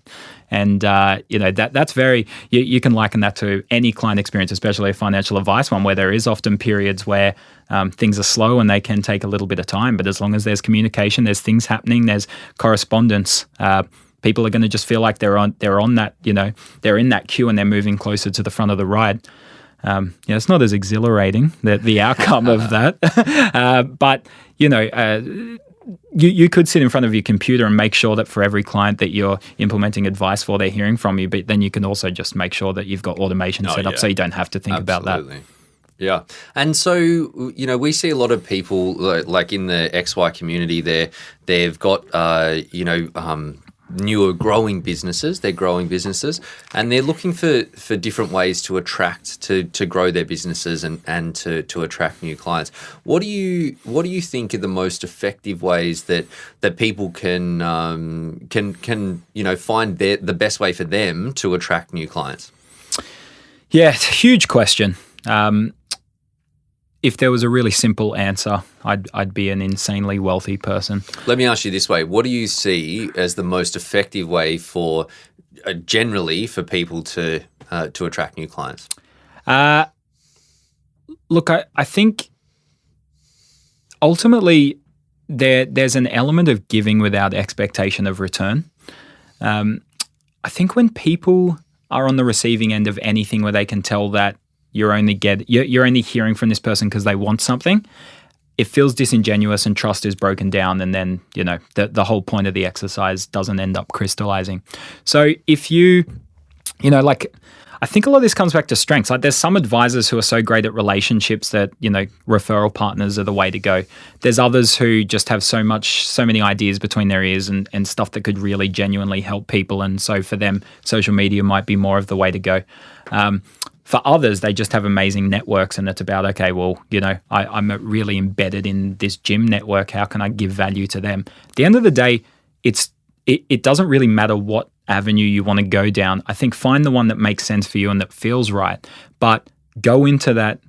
And, that's very, you can liken that to any client experience, especially a financial advice one, where there is often periods where things are slow and they can take a little bit of time. But as long as there's communication, there's things happening, there's correspondence, people are going to just feel like they're on that, they're in that queue and they're moving closer to the front of the ride. It's not as exhilarating, the outcome of that. But, you could sit in front of your computer and make sure that for every client that you're implementing advice for, they're hearing from you. But then you can also just make sure that you've got automation set up so you don't have to think about that. Yeah. And so, we see a lot of people like in the XY community there, they've got, newer growing businesses. They're growing businesses and they're looking for different ways to attract, to grow their businesses and to attract new clients. What do you think are the most effective ways that people can find the best way for them to attract new clients? Yeah, it's a huge question. If there was a really simple answer, I'd be an insanely wealthy person. Let me ask you this way. What do you see as the most effective way for generally for people to attract new clients? Look, I think ultimately there's an element of giving without expectation of return. I think when people are on the receiving end of anything where they can tell that you're only hearing from this person because they want something, it feels disingenuous and trust is broken down, and then the whole point of the exercise doesn't end up crystallizing. So if I think a lot of this comes back to strengths. Like there's some advisors who are so great at relationships that referral partners are the way to go. There's others who just have so many ideas between their ears and stuff that could really genuinely help people, and so for them social media might be more of the way to go. For others, they just have amazing networks, and it's about, okay, well, I'm really embedded in this gym network. How can I give value to them? At the end of the day, it doesn't really matter what avenue you want to go down. I think find the one that makes sense for you and that feels right, but go into that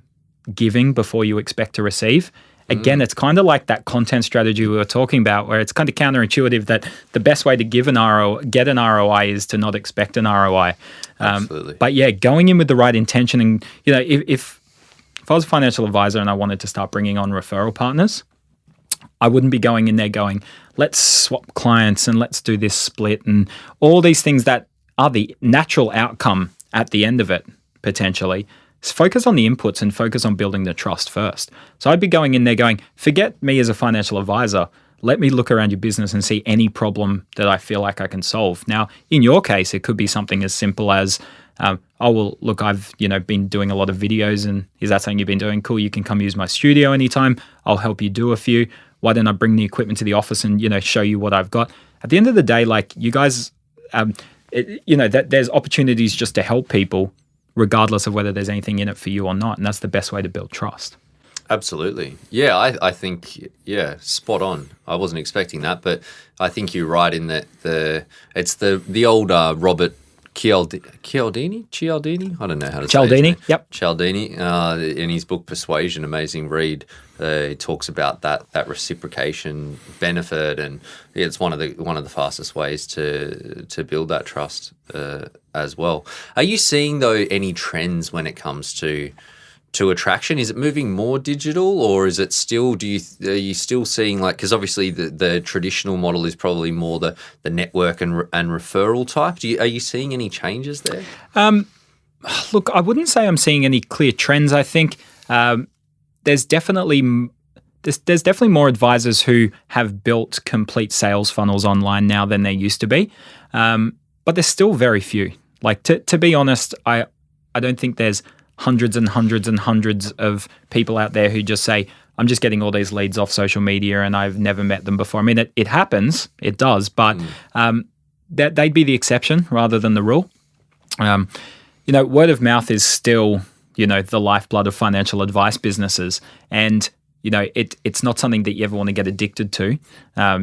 giving before you expect to receive. Again, it's kind of like that content strategy we were talking about, where it's kind of counterintuitive that the best way to get an ROI is to not expect an ROI. Absolutely. But yeah, going in with the right intention, and if I was a financial advisor and I wanted to start bringing on referral partners, I wouldn't be going in there going, let's swap clients and let's do this split and all these things that are the natural outcome at the end of it, potentially. Focus on the inputs and focus on building the trust first. So I'd be going in there going, forget me as a financial advisor. Let me look around your business and see any problem that I feel like I can solve. Now, in your case, it could be something as simple as, look, I've been doing a lot of videos, and is that something you've been doing? Cool, you can come use my studio anytime. I'll help you do a few. Why don't I bring the equipment to the office and show you what I've got? At the end of the day, like you guys, that there's opportunities just to help people, regardless of whether there's anything in it for you or not. And that's the best way to build trust. Absolutely. Yeah, I think, yeah, spot on. I wasn't expecting that, but I think you're right in that it's the old Robert Cialdini? I don't know how to say his Cialdini, name. yep. Cialdini, in his book Persuasion, amazing read, he talks about that reciprocation benefit, and it's one of the fastest ways to build that trust as well. Are you seeing though any trends when it comes to attraction? Is it moving more digital, or is it still? Are you still seeing, like, because obviously the traditional model is probably more the network and referral type. Are you seeing any changes there? Look, I wouldn't say I'm seeing any clear trends. I think there's definitely more advisors who have built complete sales funnels online now than there used to be, but there's still very few. Like, to be honest, I don't think there's hundreds and hundreds and hundreds of people out there who just say, I'm just getting all these leads off social media and I've never met them before. I mean, it happens, it does, but that they'd be the exception rather than the rule. Word of mouth is still, the lifeblood of financial advice businesses. And, it's not something that you ever want to get addicted to.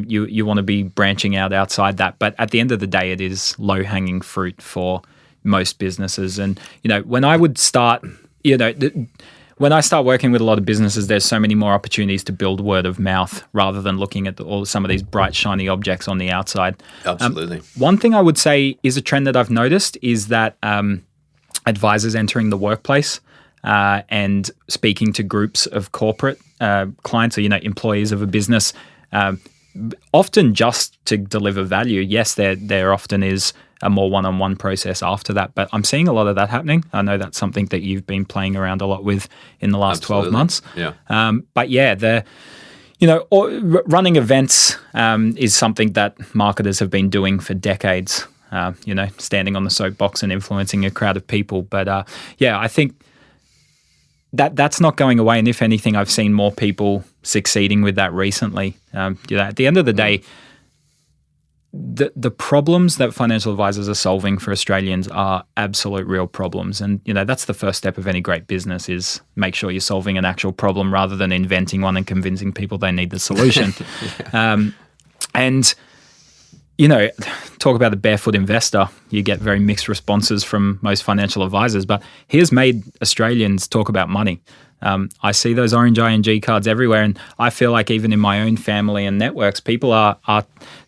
You want to be branching out outside that. But at the end of the day, it is low-hanging fruit for most businesses. And, when I would start, when I start working with a lot of businesses, there's so many more opportunities to build word of mouth rather than looking at some of these bright, shiny objects on the outside. Absolutely. One thing I would say is a trend that I've noticed is that advisors entering the workplace and speaking to groups of corporate clients or, employees of a business, often just to deliver value. Yes, there often is a more one-on-one process after that, but I'm seeing a lot of that happening. I know that's something that you've been playing around a lot with in the last Absolutely. 12 months. Yeah. But yeah, running events is something that marketers have been doing for decades. Standing on the soapbox and influencing a crowd of people. But I think that's not going away. And if anything, I've seen more people succeeding with that recently. At the end of the day, the problems that financial advisors are solving for Australians are absolute real problems. And, that's the first step of any great business, is make sure you're solving an actual problem rather than inventing one and convincing people they need the solution. Talk about the barefoot investor. You get very mixed responses from most financial advisors, but here's made Australians talk about money. I see those orange ING cards everywhere, and I feel like even in my own family and networks, people are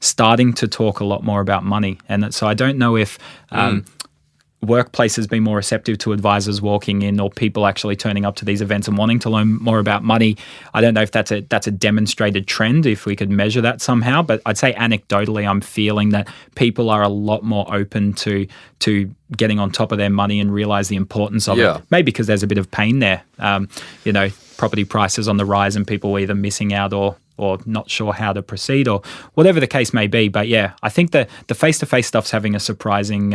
starting to talk a lot more about money. And so I don't know if workplaces being more receptive to advisors walking in, or people actually turning up to these events and wanting to learn more about money. I don't know if that's a demonstrated trend, if we could measure that somehow, but I'd say anecdotally I'm feeling that people are a lot more open to getting on top of their money and realize the importance of it. Maybe because there's a bit of pain there. Property prices on the rise and people either missing out or not sure how to proceed, or whatever the case may be. But yeah, I think the face-to-face stuff's having a surprising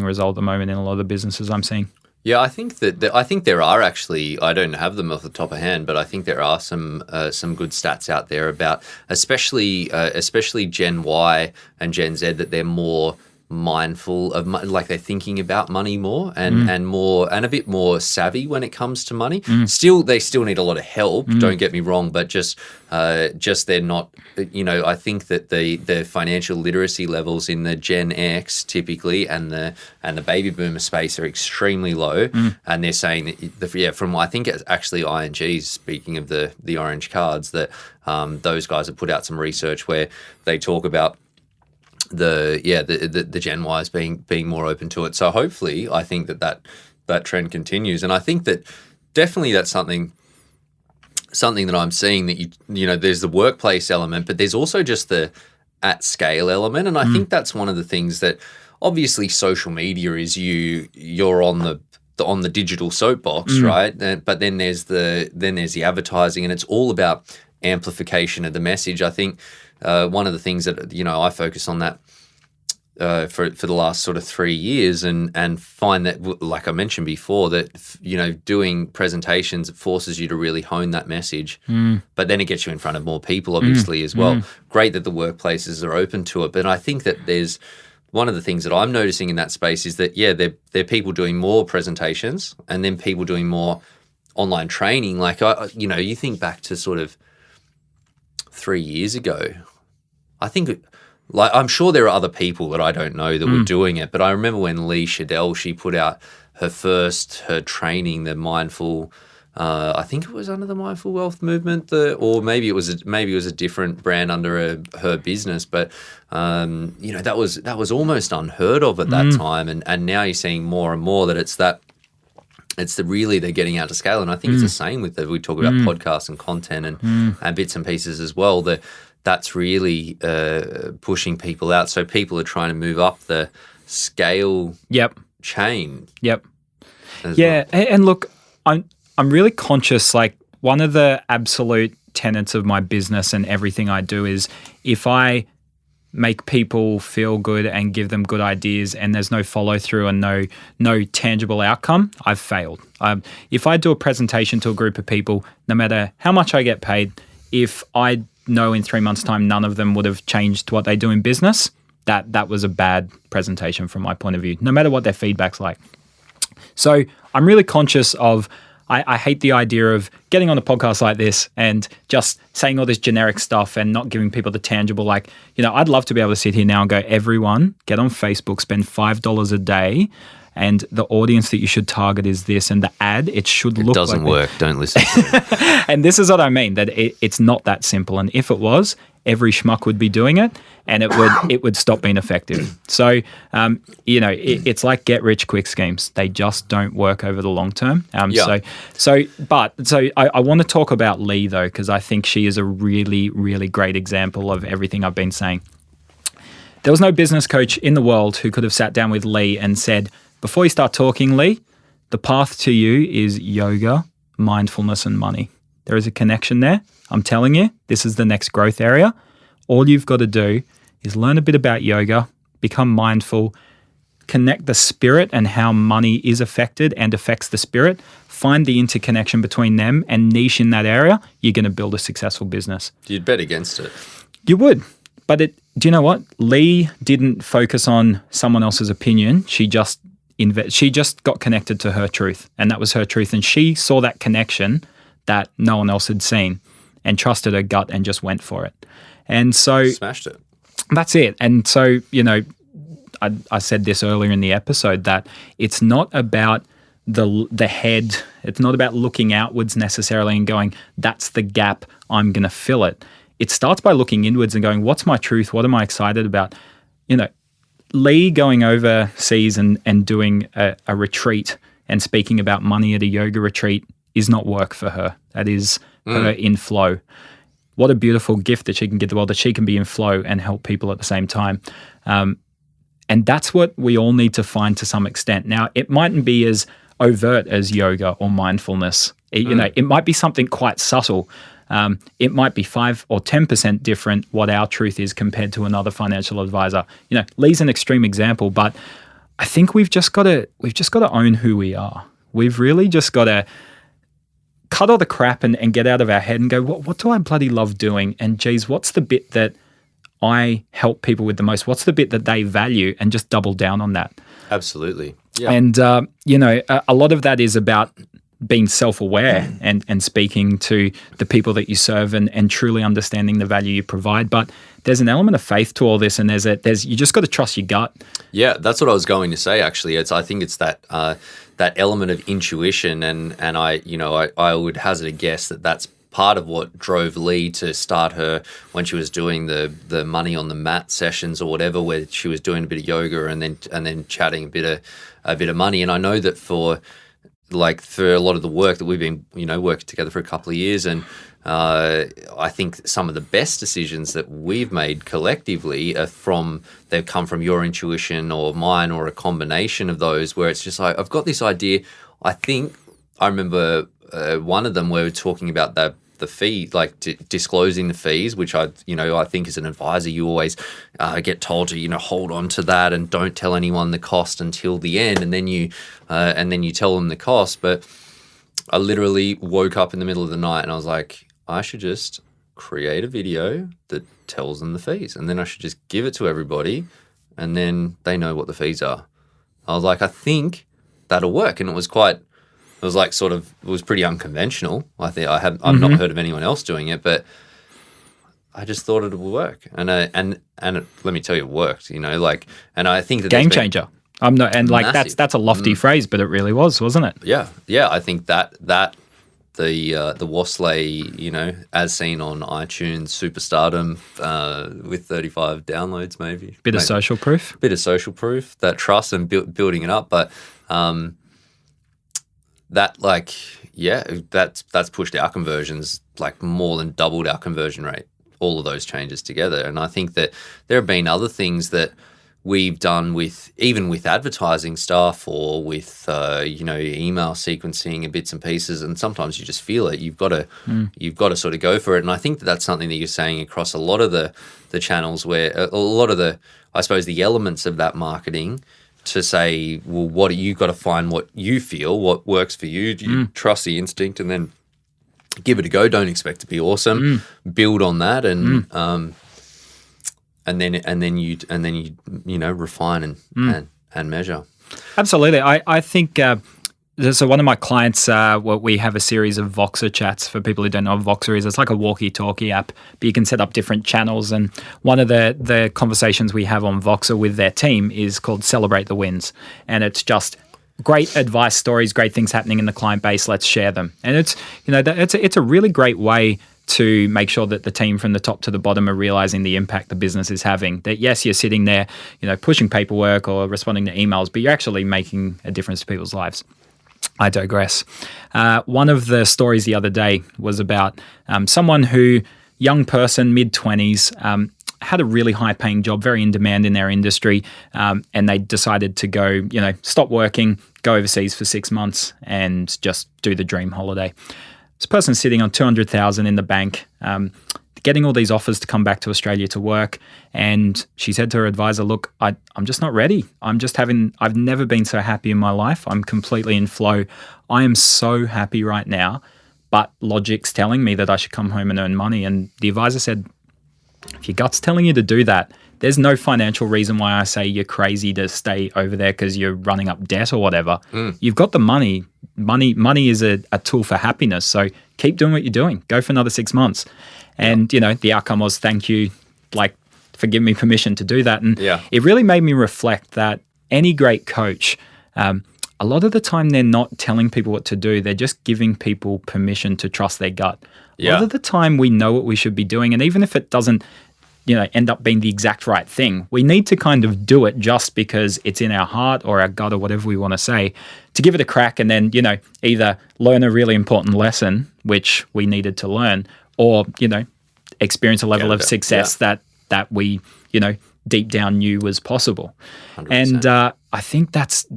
result at the moment in a lot of the businesses I'm seeing. Yeah, I think there are actually, I don't have them off the top of hand, but I think there are some good stats out there about especially Gen Y and Gen Z, that they're more mindful of like they're thinking about money more and a bit more savvy when it comes to money. They still need a lot of help, don't get me wrong, but just they're not, I think that the financial literacy levels in the Gen X typically and the baby boomer space are extremely low, and they're saying that from I think it's actually ING's, speaking of the orange cards, that those guys have put out some research where they talk about the Gen Ys being more open to it. So hopefully, I think that trend continues, and I think that definitely that's something that I'm seeing, that there's the workplace element, but there's also just the at scale element, and I think that's one of the things that obviously social media is you're on the digital soapbox, right? But then there's the advertising, and it's all about amplification of the message. I think one of the things that I focus on that for the last sort of 3 years, and find that, like I mentioned before, that doing presentations, it forces you to really hone that message, but then it gets you in front of more people, obviously, as well. Great that the workplaces are open to it, but I think that there's one of the things that I'm noticing in that space is that there are people doing more presentations, and then people doing more online training, like, you think back to sort of 3 years ago, I think, like, I'm sure there are other people that I don't know that were doing it, but I remember when Lee Shadell, she put out her training, the mindful, I think it was under the Mindful Wealth Movement, or maybe it was a different brand under her business, but that was almost unheard of at that time, and now you're seeing more and more that they're getting out to scale, and I think it's the same with we talk about podcasts and content and bits and pieces as well. That's really pushing people out, so people are trying to move up the scale. Chain. Yeah, well. And look, I'm really conscious, like, one of the absolute tenets of my business and everything I do is if I make people feel good and give them good ideas and there's no follow through and no tangible outcome, I've failed. If I do a presentation to a group of people, no matter how much I get paid, if I know in 3 months' time none of them would have changed what they do in business, that was a bad presentation from my point of view, no matter what their feedback's like. So I'm really conscious of, I hate the idea of getting on a podcast like this and just saying all this generic stuff and not giving people the tangible, like, I'd love to be able to sit here now and go, everyone get on Facebook, spend $5 a day, and the audience that you should target is this, and the ad, it should look like... It doesn't work. Don't listen to it. And this is what I mean, that it's not that simple. And if it was, every schmuck would be doing it, and it would stop being effective. So, it's like get rich quick schemes. They just don't work over the long term. So I want to talk about Lee, though, because I think she is a really, really great example of everything I've been saying. There was no business coach in the world who could have sat down with Lee and said, before you start talking, Lee, the path to you is yoga, mindfulness, and money. There is a connection there. I'm telling you, this is the next growth area. All you've got to do is learn a bit about yoga, become mindful, connect the spirit and how money is affected and affects the spirit, find the interconnection between them and niche in that area. You're going to build a successful business. You'd bet against it. You would. But do you know what? Lee didn't focus on someone else's opinion. She just got connected to her truth, and that was her truth. And she saw that connection that no one else had seen and trusted her gut and just went for it. And so... Smashed it. That's it. And so, I said this earlier in the episode that it's not about the head. It's not about looking outwards necessarily and going, that's the gap, I'm going to fill it. It starts by looking inwards and going, what's my truth? What am I excited about? Lee going overseas and doing a retreat and speaking about money at a yoga retreat is not work for her. That is her in flow. What a beautiful gift that she can give the world, that she can be in flow and help people at the same time. And that's what we all need to find to some extent. Now, it mightn't be as overt as yoga or mindfulness. It might be something quite subtle. It might be 5 or 10% different what our truth is compared to another financial advisor. Lee's an extreme example, but I think we've just got to own who we are. We've really just got to cut all the crap and get out of our head and go, what do I bloody love doing? And geez, what's the bit that I help people with the most? What's the bit that they value? And just double down on that. Absolutely. Yeah. And, a lot of that is about being self-aware and speaking to the people that you serve and truly understanding the value you provide. But there's an element of faith to all this, and there's you just got to trust your gut. Yeah, that's what I was going to say. Actually, I think it's that element of intuition, and I would hazard a guess that that's part of what drove Lee to start her when she was doing the money on the mat sessions or whatever, where she was doing a bit of yoga and then chatting a bit of money. And I know that for a lot of the work that we've been, working together for a couple of years, and I think some of the best decisions that we've made collectively they've come from your intuition or mine or a combination of those, where it's just like, I've got this idea. I remember one of them where we're talking about the fee, disclosing the fees, which I think as an advisor, you always get told to, hold on to that and don't tell anyone the cost until the end. And then you tell them the cost. But I literally woke up in the middle of the night and I was like, I should just create a video that tells them the fees. And then I should just give it to everybody and then they know what the fees are. I was like, I think that'll work. And it was quite It was like it was pretty unconventional. I think I've not heard of anyone else doing it, but I just thought it would work. And let me tell you, it worked, and I think that Game changer. I'm not, and like massive. that's a lofty phrase, but it really was, wasn't it? Yeah. I think that the Wasley, as seen on iTunes, superstardom with 35 downloads, maybe. Bit of social proof. That trust and building it up, but that's pushed our conversions, like more than doubled our conversion rate. All of those changes together, and I think that there have been other things that we've done with advertising stuff or with email sequencing and bits and pieces, and sometimes you just feel it. You've got to sort of go for it, and I think that that's something that you're saying across a lot of the channels, where a lot of the elements of that marketing, to say, well, you've got to find what you feel, what works for you. Do you trust the instinct, and then give it a go. Don't expect to be awesome. Build on that, and then you refine and measure. Absolutely. I think so. One of my clients, we have a series of Voxer chats. For people who don't know what Voxer is, it's like a walkie-talkie app, but you can set up different channels. And one of the conversations we have on Voxer with their team is called Celebrate the Wins, and it's just great advice stories, great things happening in the client base. Let's share them. And it's a really great way to make sure that the team from the top to the bottom are realizing the impact the business is having. That yes, you're sitting there, pushing paperwork or responding to emails, but you're actually making a difference to people's lives. I digress. One of the stories the other day was about someone young person, mid-20s, had a really high-paying job, very in demand in their industry, and they decided to go, stop working, go overseas for 6 months and just do the dream holiday. This person's sitting on $200,000 in the bank, getting all these offers to come back to Australia to work, and she said to her advisor, look, I'm just not ready. I've never been so happy in my life. I'm completely in flow. I am so happy right now, but logic's telling me that I should come home and earn money. And the advisor said, if your gut's telling you to do that, there's no financial reason why I say you're crazy to stay over there because you're running up debt or whatever. You've got the money. Money is a tool for happiness. So keep doing what you're doing. Go for another 6 months. And, the outcome was, thank you, for giving me permission to do that. And it really made me reflect that any great coach, a lot of the time they're not telling people what to do. They're just giving people permission to trust their gut. A lot of the time we know what we should be doing. And even if it doesn't, end up being the exact right thing, we need to kind of do it just because it's in our heart or our gut or whatever we want to say, to give it a crack and then, either learn a really important lesson, which we needed to learn, or, experience a level of success that we, deep down knew was possible. 100%. And I think that's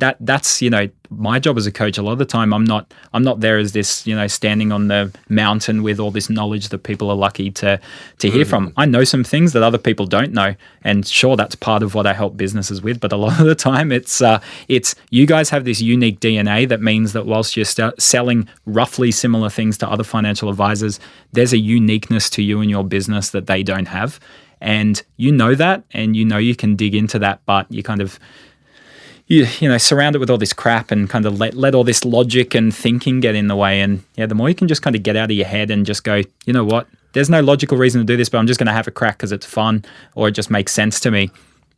my job as a coach. A lot of the time I'm not there as this, standing on the mountain with all this knowledge that people are lucky to hear from. I know some things that other people don't know, and sure, that's part of what I help businesses with, but a lot of the time it's you guys have this unique DNA that means that whilst you're selling roughly similar things to other financial advisors, there's a uniqueness to you and your business that they don't have. And that, and you can dig into that, but you kind of surround it with all this crap and kind of let all this logic and thinking get in the way. And the more you can just kind of get out of your head and just go, you know what, there's no logical reason to do this, but I'm just going to have a crack because it's fun or it just makes sense to me.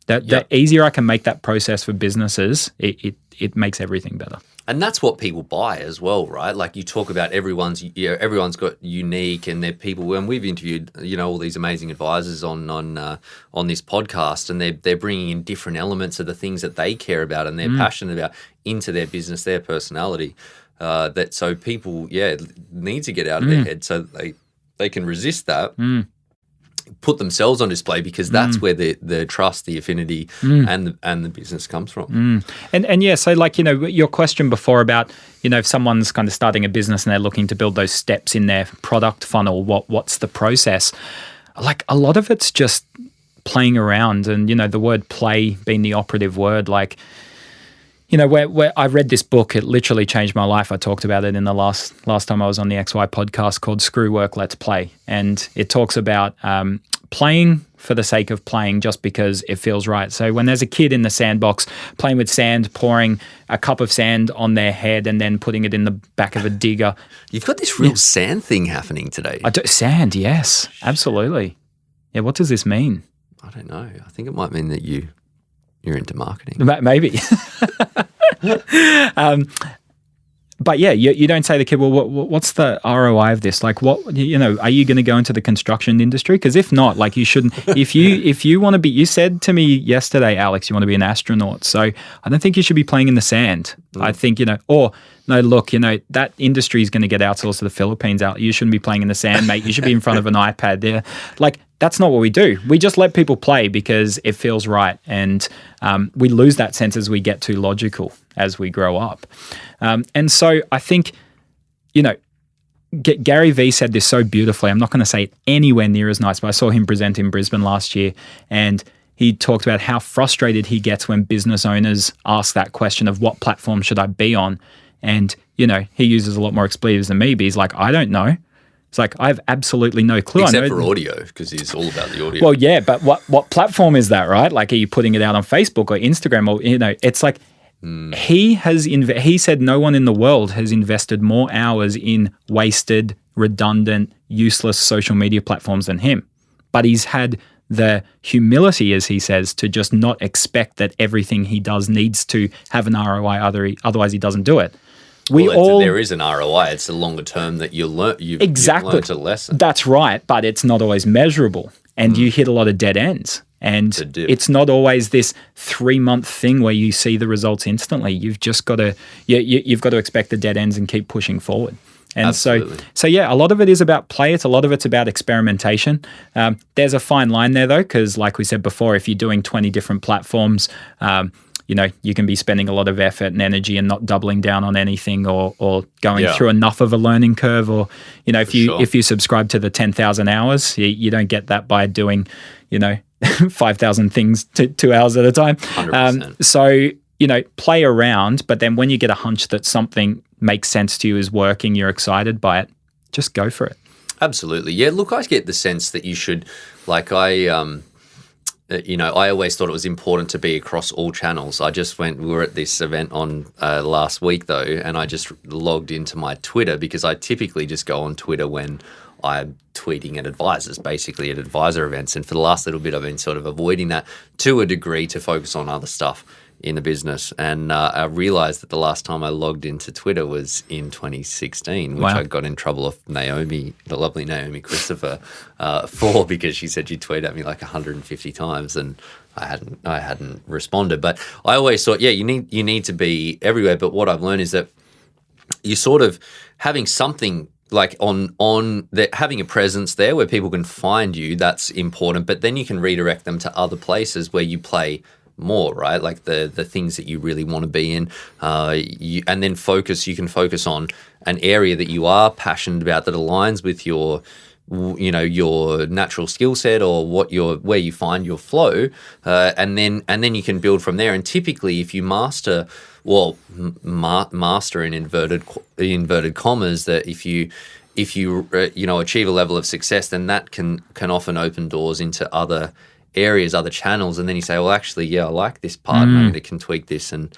The easier I can make that process for businesses, it makes everything better. And that's what people buy as well, right? Like you talk about everyone's got unique, and they're people. When we've interviewed, all these amazing advisors on this podcast, and they're bringing in different elements of the things that they care about and they're passionate about into their business, their personality. So people, need to get out of their head so they can resist that. Put themselves on display, because that's where the trust, the affinity, and the business comes from. So your question before about if someone's kind of starting a business and they're looking to build those steps in their product funnel, what's the process? Like a lot of it's just playing around, and the word play being the operative word. Like where I read this book, it literally changed my life. I talked about it in the last time I was on the XY podcast, called Screw Work, Let's Play. And it talks about playing for the sake of playing just because it feels right. So when there's a kid in the sandbox playing with sand, pouring a cup of sand on their head and then putting it in the back of a digger. You've got this real sand thing happening today. Sand, yes, absolutely. Yeah, what does this mean? I don't know. I think it might mean that you're into marketing. Maybe. But yeah, you don't say to the kid, well, what's the ROI of this? Like, what, are you going to go into the construction industry? Because if not, like, you shouldn't. If you want to be, you said to me yesterday, Alex, you want to be an astronaut. So I don't think you should be playing in the sand. I think, or no, look, that industry is going to get outsourced to the Philippines. You shouldn't be playing in the sand, mate. You should be in front of an iPad there. Like, that's not what we do. We just let people play because it feels right. And we lose that sense as we get too logical as we grow up. And so I think, Gary Vee said this so beautifully. I'm not going to say it anywhere near as nice, but I saw him present in Brisbane last year. And he talked about how frustrated he gets when business owners ask that question of what platform should I be on? And, he uses a lot more expletives than me, but he's like, I don't know. It's like, I have absolutely no clue. Except for audio, because he's all about the audio. Well, yeah, but what platform is that, right? Like, are you putting it out on Facebook or Instagram? Or, it's like he said no one in the world has invested more hours in wasted, redundant, useless social media platforms than him. But he's had the humility, as he says, to just not expect that everything he does needs to have an ROI, otherwise he doesn't do it. There is an ROI. It's a longer term that you've learned a lesson. That's right, but it's not always measurable, and you hit a lot of dead ends. And it's not always this 3-month thing where you see the results instantly. You've just got to you've got to expect the dead ends and keep pushing forward. And Absolutely. so yeah, a lot of it is about play. A lot of it's about experimentation. There's a fine line there though, because like we said before, if you're doing 20 different platforms, you can be spending a lot of effort and energy and not doubling down on anything or going through enough of a learning curve. Or, if you subscribe to the 10,000 hours, you don't get that by doing, 5,000 things 2 hours at a time. 100%. So, play around, but then when you get a hunch that something makes sense to you, is working, you're excited by it, just go for it. Absolutely. Yeah, look, I get the sense that you should, I always thought it was important to be across all channels. We were at this event on last week though, and I just logged into my Twitter because I typically just go on Twitter when I'm tweeting at advisors, basically at advisor events. And for the last little bit, I've been sort of avoiding that to a degree to focus on other stuff in the business. And I realized that the last time I logged into Twitter was in 2016, which I got in trouble with the lovely Naomi Christopher, for, because she said she tweeted at me like 150 times and I hadn't responded. But I always thought, you need to be everywhere. But what I've learned is that you sort of having something like having a presence there where people can find you, that's important. But then you can redirect them to other places where you play more, right? Like the things that you really want to be in, and then you can focus on an area that you are passionate about that aligns with your natural skill set or where you find your flow, and then you can build from there. And typically, if you master in inverted commas, that if you achieve a level of success, then that can often open doors into other areas, other channels, and then you say, well, actually, I like this part, and I can tweak this and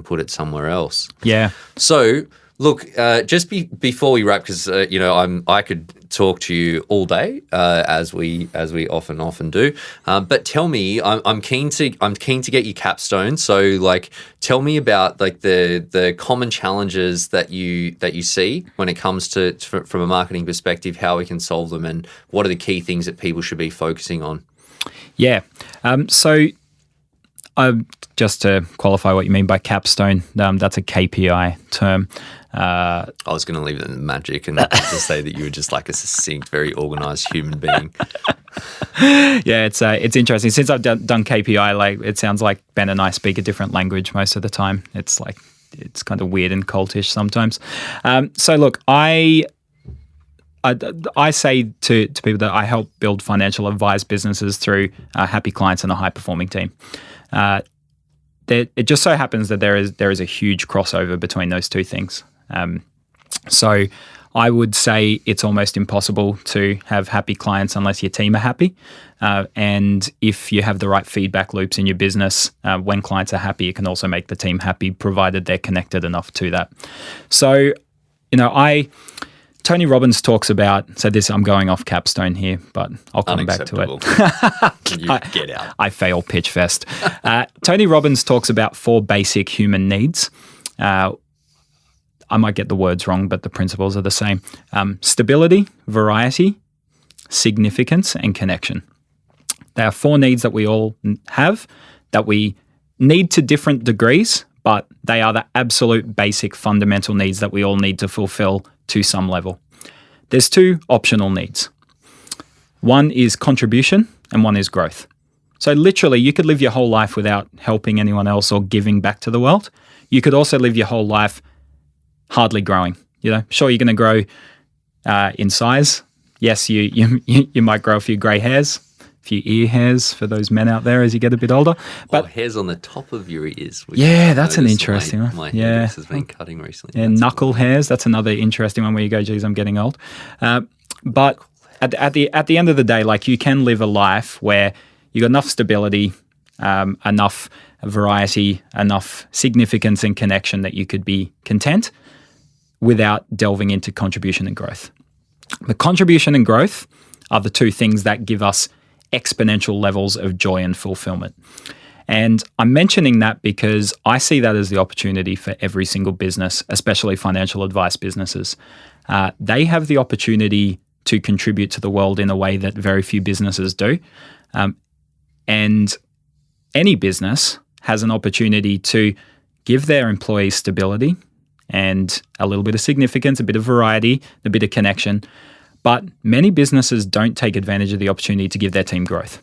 put it somewhere else. Yeah. So, look, just before we wrap, because I could talk to you all day, as we often do. But tell me, I'm keen to get you capstone. So, tell me about the common challenges that you see when it comes to from a marketing perspective, how we can solve them, and what are the key things that people should be focusing on. Yeah. So just to qualify what you mean by capstone, that's a KPI term. I was going to leave it in magic and just say that you were just like a succinct, very organized human being. Yeah, it's interesting. Since I've done KPI, it sounds like Ben and I speak a different language most of the time. It's kind of weird and cultish sometimes. So look, I say to people that I help build financial advice businesses through happy clients and a high-performing team. It just so happens that there is a huge crossover between those two things. So I would say it's almost impossible to have happy clients unless your team are happy. And if you have the right feedback loops in your business, when clients are happy, it can also make the team happy, provided they're connected enough to that. So, Tony Robbins talks about, I'm going off capstone here, but I'll come back to it. You get out. I fail pitch fest. Tony Robbins talks about 4 basic human needs. I might get the words wrong, but the principles are the same. Stability, variety, significance, and connection. They are 4 needs that we all have, that we need to different degrees, but they are the absolute basic fundamental needs that we all need to fulfill to some level. There's 2 optional needs. One is contribution and one is growth. So literally, you could live your whole life without helping anyone else or giving back to the world. You could also live your whole life hardly growing. Sure, you're going to grow in size. Yes, you might grow a few grey hairs, a few ear hairs for those men out there as you get a bit older. But hairs on the top of your ears. Yeah, that's an interesting one. My hair has been cutting recently. And knuckle hairs, that's another interesting one where you go, geez, I'm getting old. But at the end of the day, you can live a life where you got enough stability, enough variety, enough significance and connection that you could be content without delving into contribution and growth. The contribution and growth are the 2 things that give us exponential levels of joy and fulfillment. And I'm mentioning that because I see that as the opportunity for every single business, especially financial advice businesses. They have the opportunity to contribute to the world in a way that very few businesses do. And any business has an opportunity to give their employees stability and a little bit of significance, a bit of variety, a bit of connection. But many businesses don't take advantage of the opportunity to give their team growth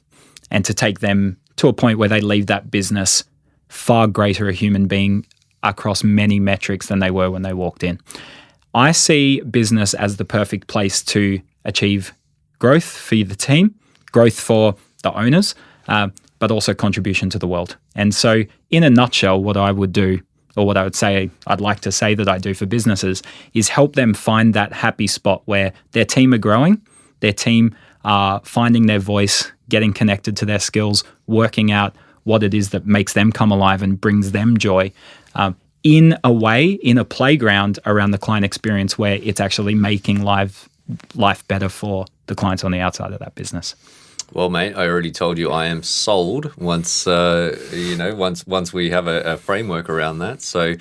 and to take them to a point where they leave that business far greater a human being across many metrics than they were when they walked in. I see business as the perfect place to achieve growth for the team, growth for the owners, but also contribution to the world. And so in a nutshell, what I would do, or what I would say I'd like to say that I do for businesses, is help them find that happy spot where their team are growing, their team are finding their voice, getting connected to their skills, working out what it is that makes them come alive and brings them joy, in a way, in a playground around the client experience where it's actually making life better for the clients on the outside of that business. Well, mate, I already told you I am sold once we have a framework around that. So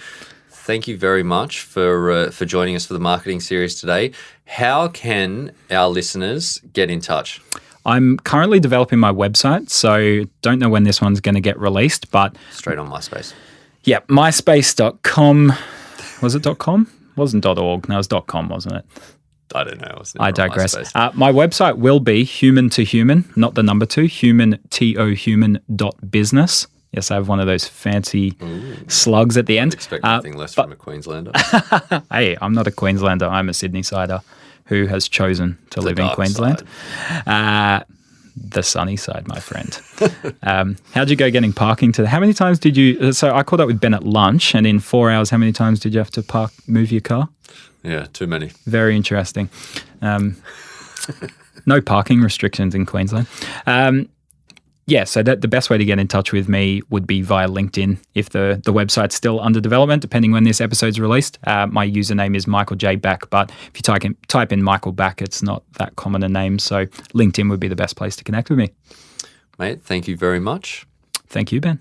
thank you very much for joining us for the marketing series today. How can our listeners get in touch? I'm currently developing my website, so don't know when this one's going to get released, but... Straight on MySpace. Yeah, myspace.com. Was it .com? It wasn't .org. No, it was .com, wasn't it? I don't know. I digress. My website will be human to human, not the number 2, human.business. Yes, I have one of those fancy slugs at the end. Expect nothing less from a Queenslander. Hey, I'm not a Queenslander. I'm a Sydney-sider who has chosen to live in Queensland. The sunny side, my friend. How'd you go getting parking to how many times did you... So I caught up with Ben at lunch, and in 4 hours, how many times did you have to move your car? Yeah, too many. Very interesting. No parking restrictions in Queensland. So the best way to get in touch with me would be via LinkedIn. If the website's still under development, depending when this episode's released, my username is Michael J. Back. But if you type in Michael Back, it's not that common a name. So LinkedIn would be the best place to connect with me. Mate, thank you very much. Thank you, Ben.